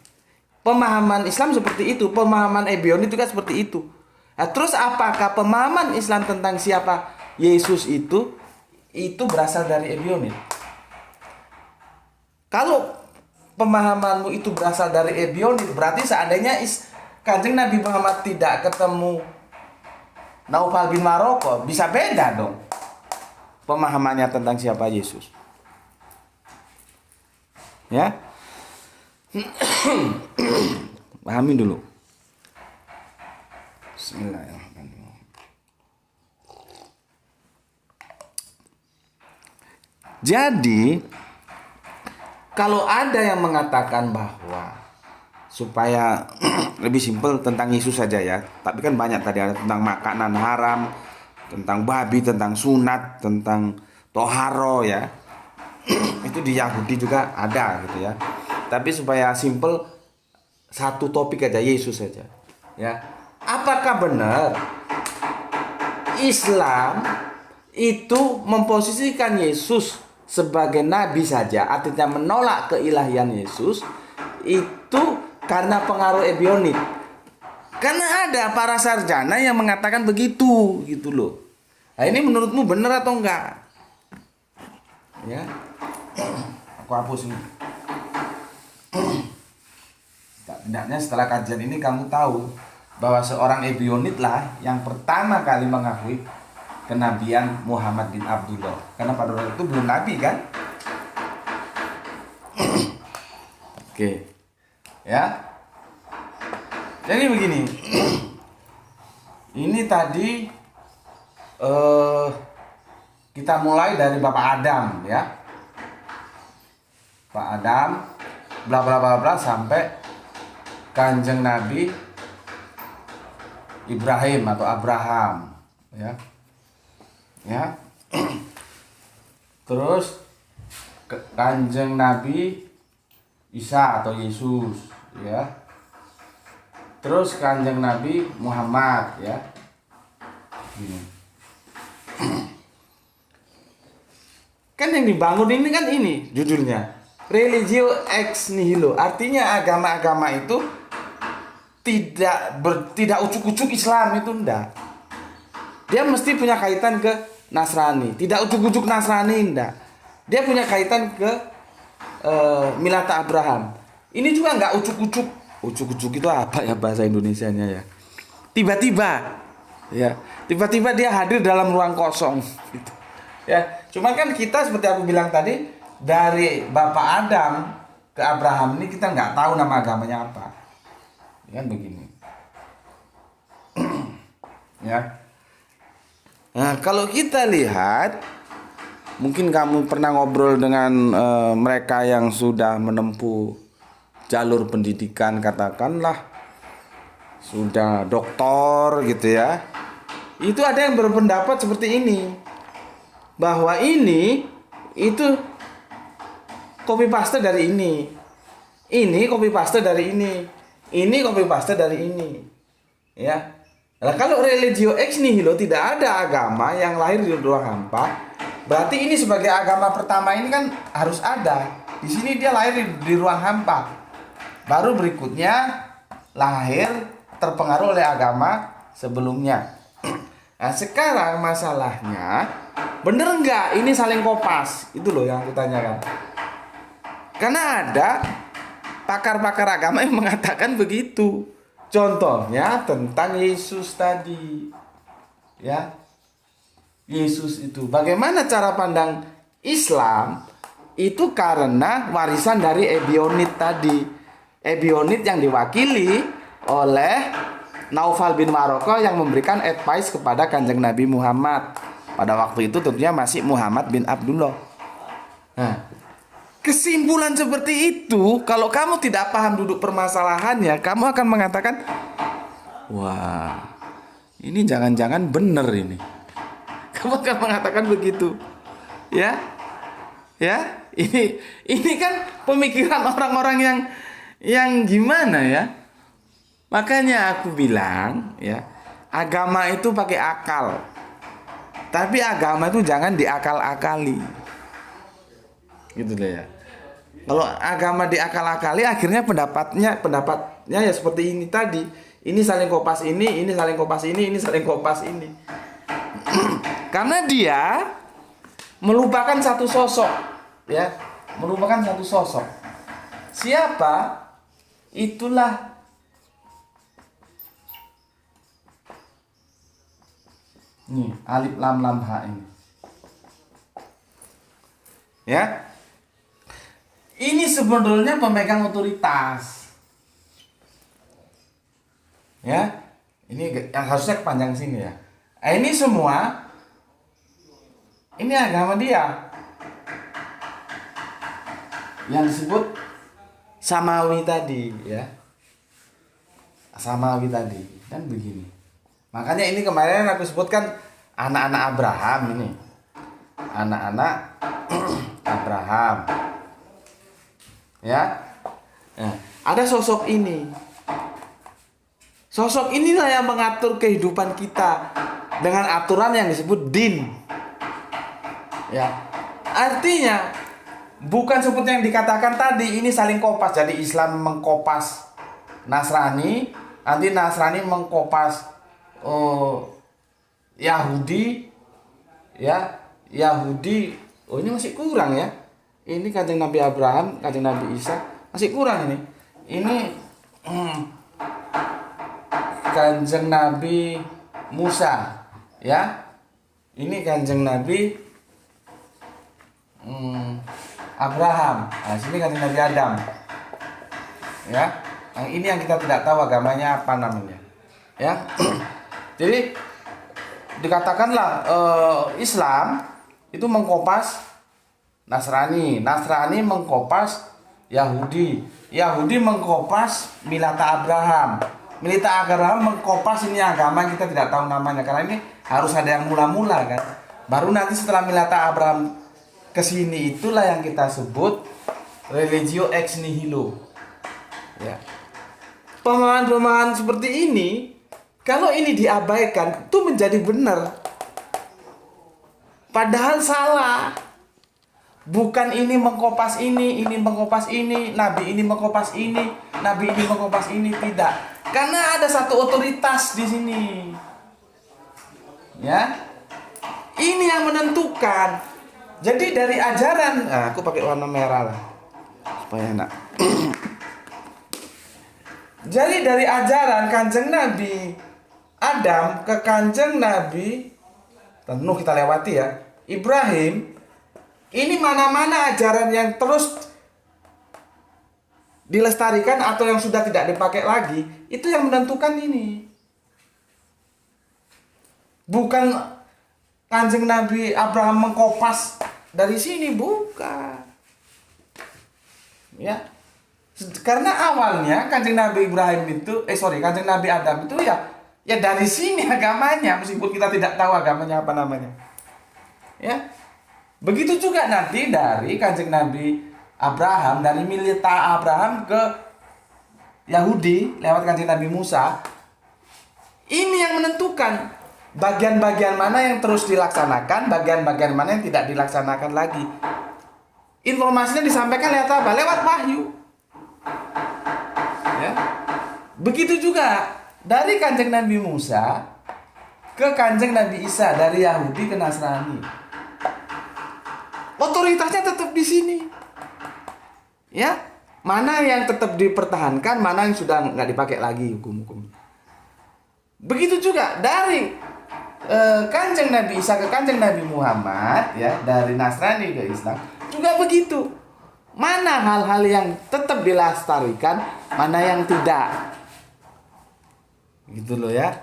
[SPEAKER 1] Pemahaman Islam seperti itu, pemahaman Ebionit juga seperti itu. Nah, terus apakah pemahaman Islam tentang siapa Yesus itu berasal dari Ebionit? Kalau pemahamanmu itu berasal dari Ebionit, berarti seandainya Kanjeng Nabi Muhammad tidak ketemu Naufal bin Maroko, bisa beda dong pemahamannya tentang siapa Yesus. Ya. Pahami dulu. Bismillahirrahmanirrahim. Jadi kalau ada yang mengatakan bahwa supaya lebih simpel tentang Yesus saja ya, tapi kan banyak tadi, ada tentang makanan haram, tentang babi, tentang sunat, tentang toharo ya. Itu di Yahudi juga ada gitu ya. Tapi supaya simpel, satu topik aja, Yesus saja ya. Apakah benar Islam itu memposisikan Yesus sebagai nabi saja, artinya menolak keilahian Yesus itu karena pengaruh Ebionit? Karena ada para sarjana yang mengatakan begitu gitu loh. Nah, ini menurutmu benar atau enggak? Ya. Aku hapus ini. Tidaknya setelah kajian ini kamu tahu bahwa seorang Ebionit lah yang pertama kali mengakui kenabian Muhammad bin Abdullah. Karena pada waktu itu belum nabi kan? Oke. Ya. Jadi begini. Ini tadi Kita mulai dari Bapak Adam ya. Pak Adam bla bla bla bla sampai Kanjeng Nabi Ibrahim atau Abraham ya. Ya. Terus Kanjeng Nabi Isa atau Yesus ya. Terus Kanjeng Nabi Muhammad ya. Kan yang dibangun ini kan ini judulnya religio ex nihilo. Artinya agama-agama itu tidak ucuk-ucuk Islam itu enggak. Dia mesti punya kaitan ke Nasrani. Tidak ucuk-ucuk Nasrani enggak. Dia punya kaitan ke Milata Abraham. Ini juga enggak ucuk-ucuk. Ucuk-ucuk itu apa ya bahasa Indonesianya ya? Tiba-tiba ya. Tiba-tiba dia hadir dalam ruang kosong gitu. Ya, cuman kan kita seperti aku bilang tadi dari Bapak Adam ke Abraham ini kita nggak tahu nama agamanya apa, kan begini. Ya. Nah, kalau kita lihat, mungkin kamu pernah ngobrol dengan mereka yang sudah menempuh jalur pendidikan, katakanlah sudah doktor gitu ya. Itu ada yang berpendapat seperti ini. Bahwa ini itu copy paste dari ini copy paste dari ini copy paste dari ini ya. Nah, kalau religio ex nihilo, tidak ada agama yang lahir di ruang hampa, berarti ini sebagai agama pertama ini kan harus ada. Di sini dia lahir di ruang hampa, baru berikutnya lahir terpengaruh oleh agama sebelumnya. Nah, sekarang masalahnya, bener nggak ini saling kopas? Itu loh yang aku tanyakan. Karena ada pakar-pakar agama yang mengatakan begitu. Contohnya tentang Yesus tadi. Ya. Yesus itu. Bagaimana cara pandang Islam? Itu karena warisan dari Ebionit tadi. Ebionit yang diwakili oleh Naufal bin Waraqah yang memberikan advice kepada Kanjeng Nabi Muhammad. Pada waktu itu tentunya masih Muhammad bin Abdullah. Nah, kesimpulan seperti itu, kalau kamu tidak paham duduk permasalahannya, kamu akan mengatakan, wah, ini jangan-jangan benar ini. Kamu akan mengatakan begitu. Ya. Ya, ini kan pemikiran orang-orang yang gimana ya? Makanya aku bilang ya, agama itu pakai akal. Tapi agama itu jangan diakal-akali. Gitu deh ya. Kalau agama diakal-akali, akhirnya pendapatnya ya seperti ini tadi. Ini saling kopas ini saling kopas ini saling kopas ini. Karena dia melupakan satu sosok, ya. Melupakan satu sosok. Siapa? Itulah nih, alif lam lam ha ini. Ya. Ini sebenarnya pemegang otoritas. Ya. Ini yang harusnya panjang sini ya. Ini semua ini agama dia. Yang disebut Samawi tadi, ya. Samawi tadi. Dan begini. Makanya ini kemarin aku sebutkan anak-anak Abraham ini. Anak-anak Abraham. Ya. Nah, ada sosok ini. Sosok inilah yang mengatur kehidupan kita dengan aturan yang disebut din. Ya. Artinya bukan seperti yang dikatakan tadi ini saling kopas. Jadi Islam mengkopas Nasrani, nanti Nasrani mengkopas Yahudi, ya Yahudi. Oh, ini masih kurang ya. Ini Kanjeng Nabi Abraham, Kanjeng Nabi Isa masih kurang ini. Ini Kanjeng Nabi Musa, ya. Ini Kanjeng Nabi Abraham. Nah, sini Kanjeng Nabi Adam, ya. Yang ini yang kita tidak tahu agamanya apa namanya, ya. Jadi dikatakanlah Islam itu mengkopas Nasrani, Nasrani mengkopas Yahudi, Yahudi mengkopas Milata Abraham, Milata Abraham mengkopas ini agama yang kita tidak tahu namanya, karena ini harus ada yang mula-mula kan. Baru nanti setelah Milata Abraham kesini, itulah yang kita sebut religio ex nihilo. Ya. Pemahaman-pemahaman seperti ini, kalau ini diabaikan, itu menjadi benar. Padahal salah. Bukan ini mengkopas ini mengkopas ini, nabi ini mengkopas ini, nabi ini mengkopas ini, tidak. Karena ada satu otoritas di sini. Ya. Ini yang menentukan. Jadi dari ajaran, aku pakai warna merah lah supaya enak. Jadi dari ajaran Kanjeng Nabi Adam ke Kanjeng Nabi, tentu kita lewati ya, Ibrahim, ini mana-mana ajaran yang terus dilestarikan atau yang sudah tidak dipakai lagi, itu yang menentukan ini. Bukan Kanjeng Nabi Abraham mengkopas dari sini, bukan. Ya. Karena awalnya Kanjeng Nabi Ibrahim itu, Kanjeng Nabi Adam itu ya dari sini agamanya, meskipun kita tidak tahu agamanya apa namanya. Ya. Begitu juga nanti dari Kanjeng Nabi Abraham, dari Milata Abraham ke Yahudi lewat Kanjeng Nabi Musa. Ini yang menentukan bagian-bagian mana yang terus dilaksanakan, bagian-bagian mana yang tidak dilaksanakan lagi. Informasinya disampaikan lewat apa? Lewat wahyu. Ya. Begitu juga dari Kanjeng Nabi Musa ke Kanjeng Nabi Isa, dari Yahudi ke Nasrani. Otoritasnya tetap di sini. Ya. Mana yang tetap dipertahankan, mana yang sudah nggak dipakai lagi hukum-hukum. Begitu juga dari Kanjeng Nabi Isa ke Kanjeng Nabi Muhammad, ya, dari Nasrani ke Islam juga begitu. Mana hal-hal yang tetap dilestarikan, mana yang tidak. Gitu loh ya.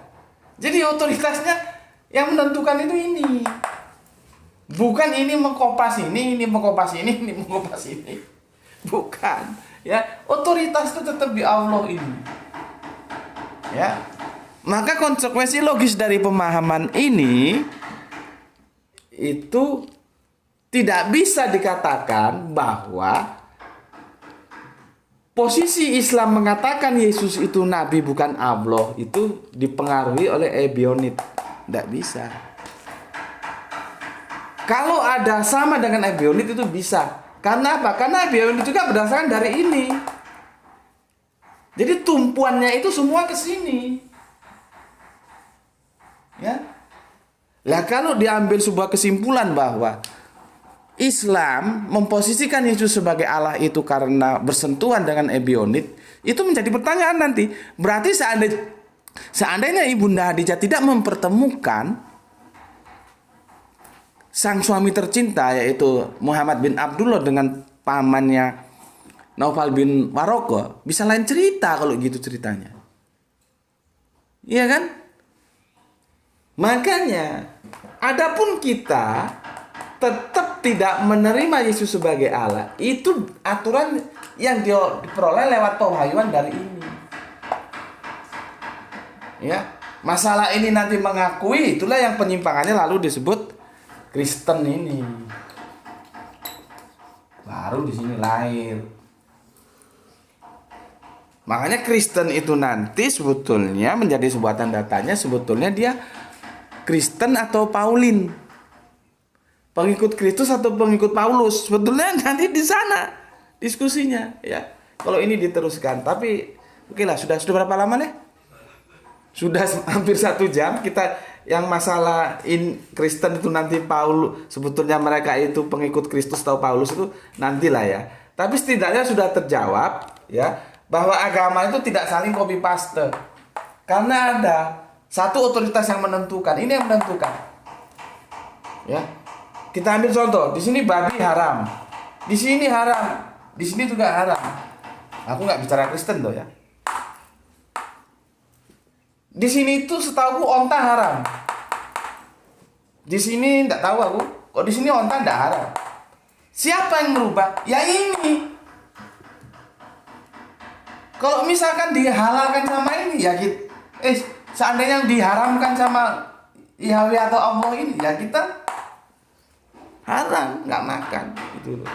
[SPEAKER 1] Jadi otoritasnya yang menentukan itu ini. Bukan ini mengkopas ini mengkopas ini mengkopas ini. Bukan, ya. Otoritas itu tetap di Allah ini. Ya. Maka konsekuensi logis dari pemahaman ini itu tidak bisa dikatakan bahwa posisi Islam mengatakan Yesus itu nabi bukan Allah itu dipengaruhi oleh Ebionit. Tidak bisa. Kalau ada sama dengan Ebionit itu bisa. Karena apa? Karena Ebionit juga berdasarkan dari ini. Jadi tumpuannya itu semua ke sini. Ya. Lah kalau diambil sebuah kesimpulan bahwa Islam memposisikan Yesus sebagai Allah itu karena bersentuhan dengan Ebionit, itu menjadi pertanyaan nanti. Berarti seandainya Ibunda Khadijah tidak mempertemukan sang suami tercinta yaitu Muhammad bin Abdullah dengan pamannya Naufal bin Waroko, bisa lain cerita kalau gitu ceritanya. Iya kan? Makanya, adapun kita tetap tidak menerima Yesus sebagai Allah, itu aturan yang diperoleh lewat pewahyuan dari ini. Ya, masalah ini nanti mengakui, itulah yang penyimpangannya lalu disebut Kristen ini. Baru di sini lahir. Makanya Kristen itu nanti sebetulnya menjadi sebuah tanda tanya, sebetulnya dia Kristen atau Paulin, pengikut Kristus atau pengikut Paulus. Sebetulnya nanti di sana diskusinya, ya. Kalau ini diteruskan, tapi oke lah, sudah berapa lama nih? Sudah hampir 1 jam kita yang masalah Kristen itu nanti Paulus, sebetulnya mereka itu pengikut Kristus atau Paulus itu nantilah ya. Tapi setidaknya sudah terjawab, ya, bahwa agama itu tidak saling copy paste, karena ada satu otoritas yang menentukan. Ini yang menentukan. Ya. Kita ambil contoh, di sini babi haram. Di sini haram. Di sini juga haram. Aku nggak bicara Kristen tuh ya. Di sini itu setahu onta haram. Di sini nggak tahu aku Kok di sini onta tidak haram? Siapa yang merubah? Ya ini. Kalau misalkan dihalalkan sama ini, ya kita, seandainya diharamkan sama Yahweh atau Allah ini, ya kita haram, nggak makan, gitu loh.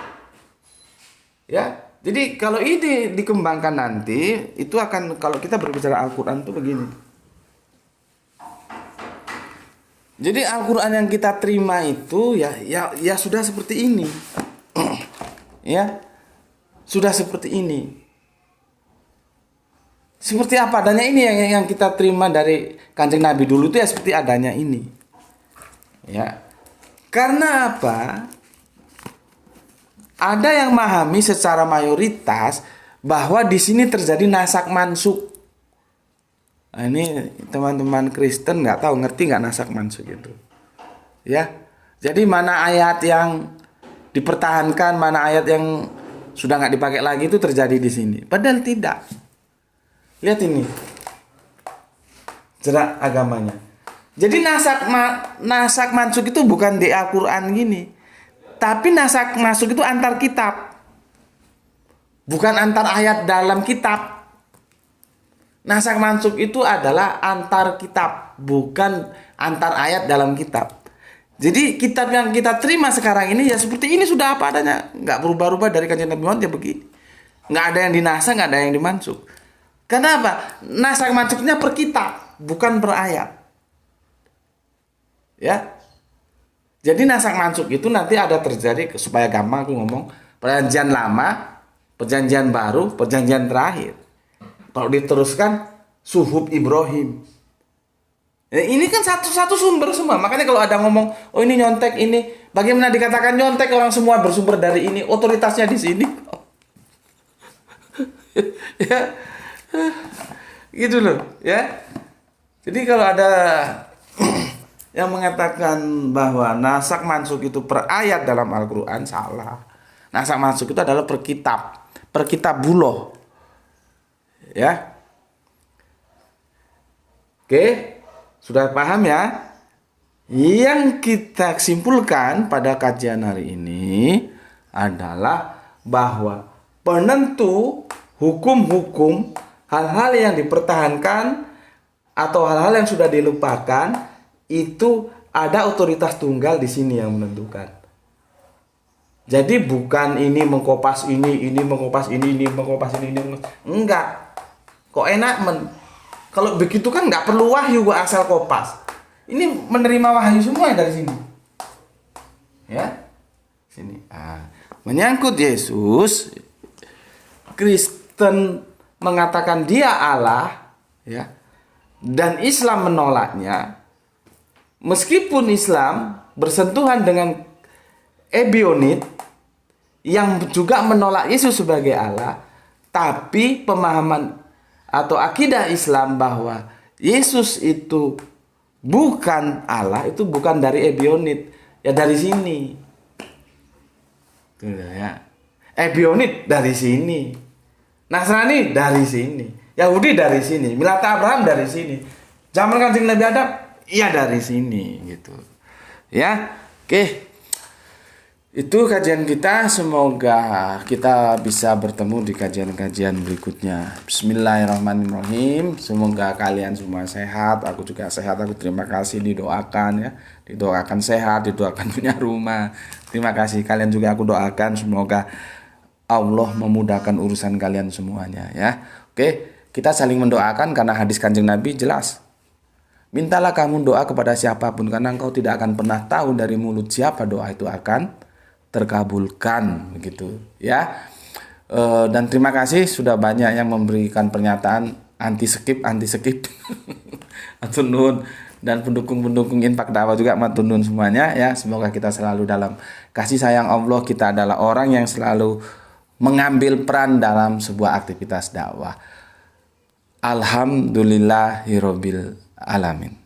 [SPEAKER 1] Ya, jadi kalau ini dikembangkan nanti, itu akan, kalau kita berbicara Al-Quran itu begini. Jadi Al-Quran yang kita terima itu ya sudah seperti ini. Ya, sudah seperti ini. Seperti apa adanya ini yang kita terima dari Kanjeng Nabi dulu itu ya seperti adanya ini. Ya. Karena apa? Ada yang memahami secara mayoritas bahwa di sini terjadi nasak mansuk. Nah, ini teman-teman Kristen ngerti nggak nasak mansuk itu, ya. Jadi mana ayat yang dipertahankan, mana ayat yang sudah nggak dipakai lagi itu terjadi di sini. Padahal tidak. Lihat ini, jerak agamanya. Jadi nasak mansuk itu bukan di Al-Quran gini, tapi nasak mansuk itu antar kitab, bukan antar ayat dalam kitab. Nasak mansuk itu adalah antar kitab, bukan antar ayat dalam kitab. Jadi kitab yang kita terima sekarang ini ya seperti ini, sudah apa adanya, nggak berubah-ubah dari Kanjeng Nabi Muhammad ya begini. Nggak ada yang dinasa, nggak ada yang dimansuk. Kenapa? Nasak mansuknya per kitab, bukan per ayat. Ya. Jadi nasak mansuk itu nanti ada terjadi, supaya gampang aku ngomong, perjanjian lama, perjanjian baru, perjanjian terakhir. Kalau diteruskan suhuf Ibrahim. Ini kan satu sumber semua. Makanya kalau ada ngomong, oh ini nyontek ini, bagaimana dikatakan nyontek, orang semua bersumber dari ini, otoritasnya di sini. Ya. Gitu loh, ya. Jadi kalau ada yang mengatakan bahwa nasak mansuk itu per ayat dalam Al-Quran, salah. Nasak mansuk itu adalah per kitab buloh. Ya. Oke, sudah paham ya? Yang kita simpulkan pada kajian hari ini adalah bahwa penentu hukum-hukum, hal-hal yang dipertahankan atau hal-hal yang sudah dilupakan, itu ada otoritas tunggal di sini yang menentukan. Jadi bukan ini mengkopas ini mengkopas ini mengkopas ini. Enggak. Kok enak kalau begitu kan nggak perlu wahyu gua asal kopas. Ini menerima wahyu semua dari sini. Ya. Sini. Menyangkut Yesus, Kristen mengatakan dia Allah, ya. Dan Islam menolaknya. Meskipun Islam bersentuhan dengan Ebionit yang juga menolak Yesus sebagai Allah, tapi pemahaman atau akidah Islam bahwa Yesus itu bukan Allah, itu bukan dari Ebionit, ya dari sini. Tuh ya. Ebionit dari sini. Nasrani dari sini. Yahudi dari sini. Milata Abraham dari sini. Zaman Kanjeng Nabi Adam, iya dari sini gitu. Ya. Oke. Itu kajian kita, semoga kita bisa bertemu di kajian-kajian berikutnya. Bismillahirrahmanirrahim. Semoga kalian semua sehat, aku juga sehat. Aku terima kasih didoakan ya. Didoakan sehat, didoakan punya rumah. Terima kasih kalian juga aku doakan semoga Allah memudahkan urusan kalian semuanya ya. Oke, kita saling mendoakan karena hadis Kanjeng Nabi jelas. Mintalah kamu doa kepada siapapun karena engkau tidak akan pernah tahu dari mulut siapa doa itu akan terkabulkan begitu ya. Dan terima kasih sudah banyak yang memberikan pernyataan anti skip matur nuwun, dan pendukung-pendukung infak dakwah juga matur nuwun semuanya ya. Semoga kita selalu dalam kasih sayang Allah. Kita adalah orang yang selalu mengambil peran dalam sebuah aktivitas dakwah. Alhamdulillahirabbil alamin.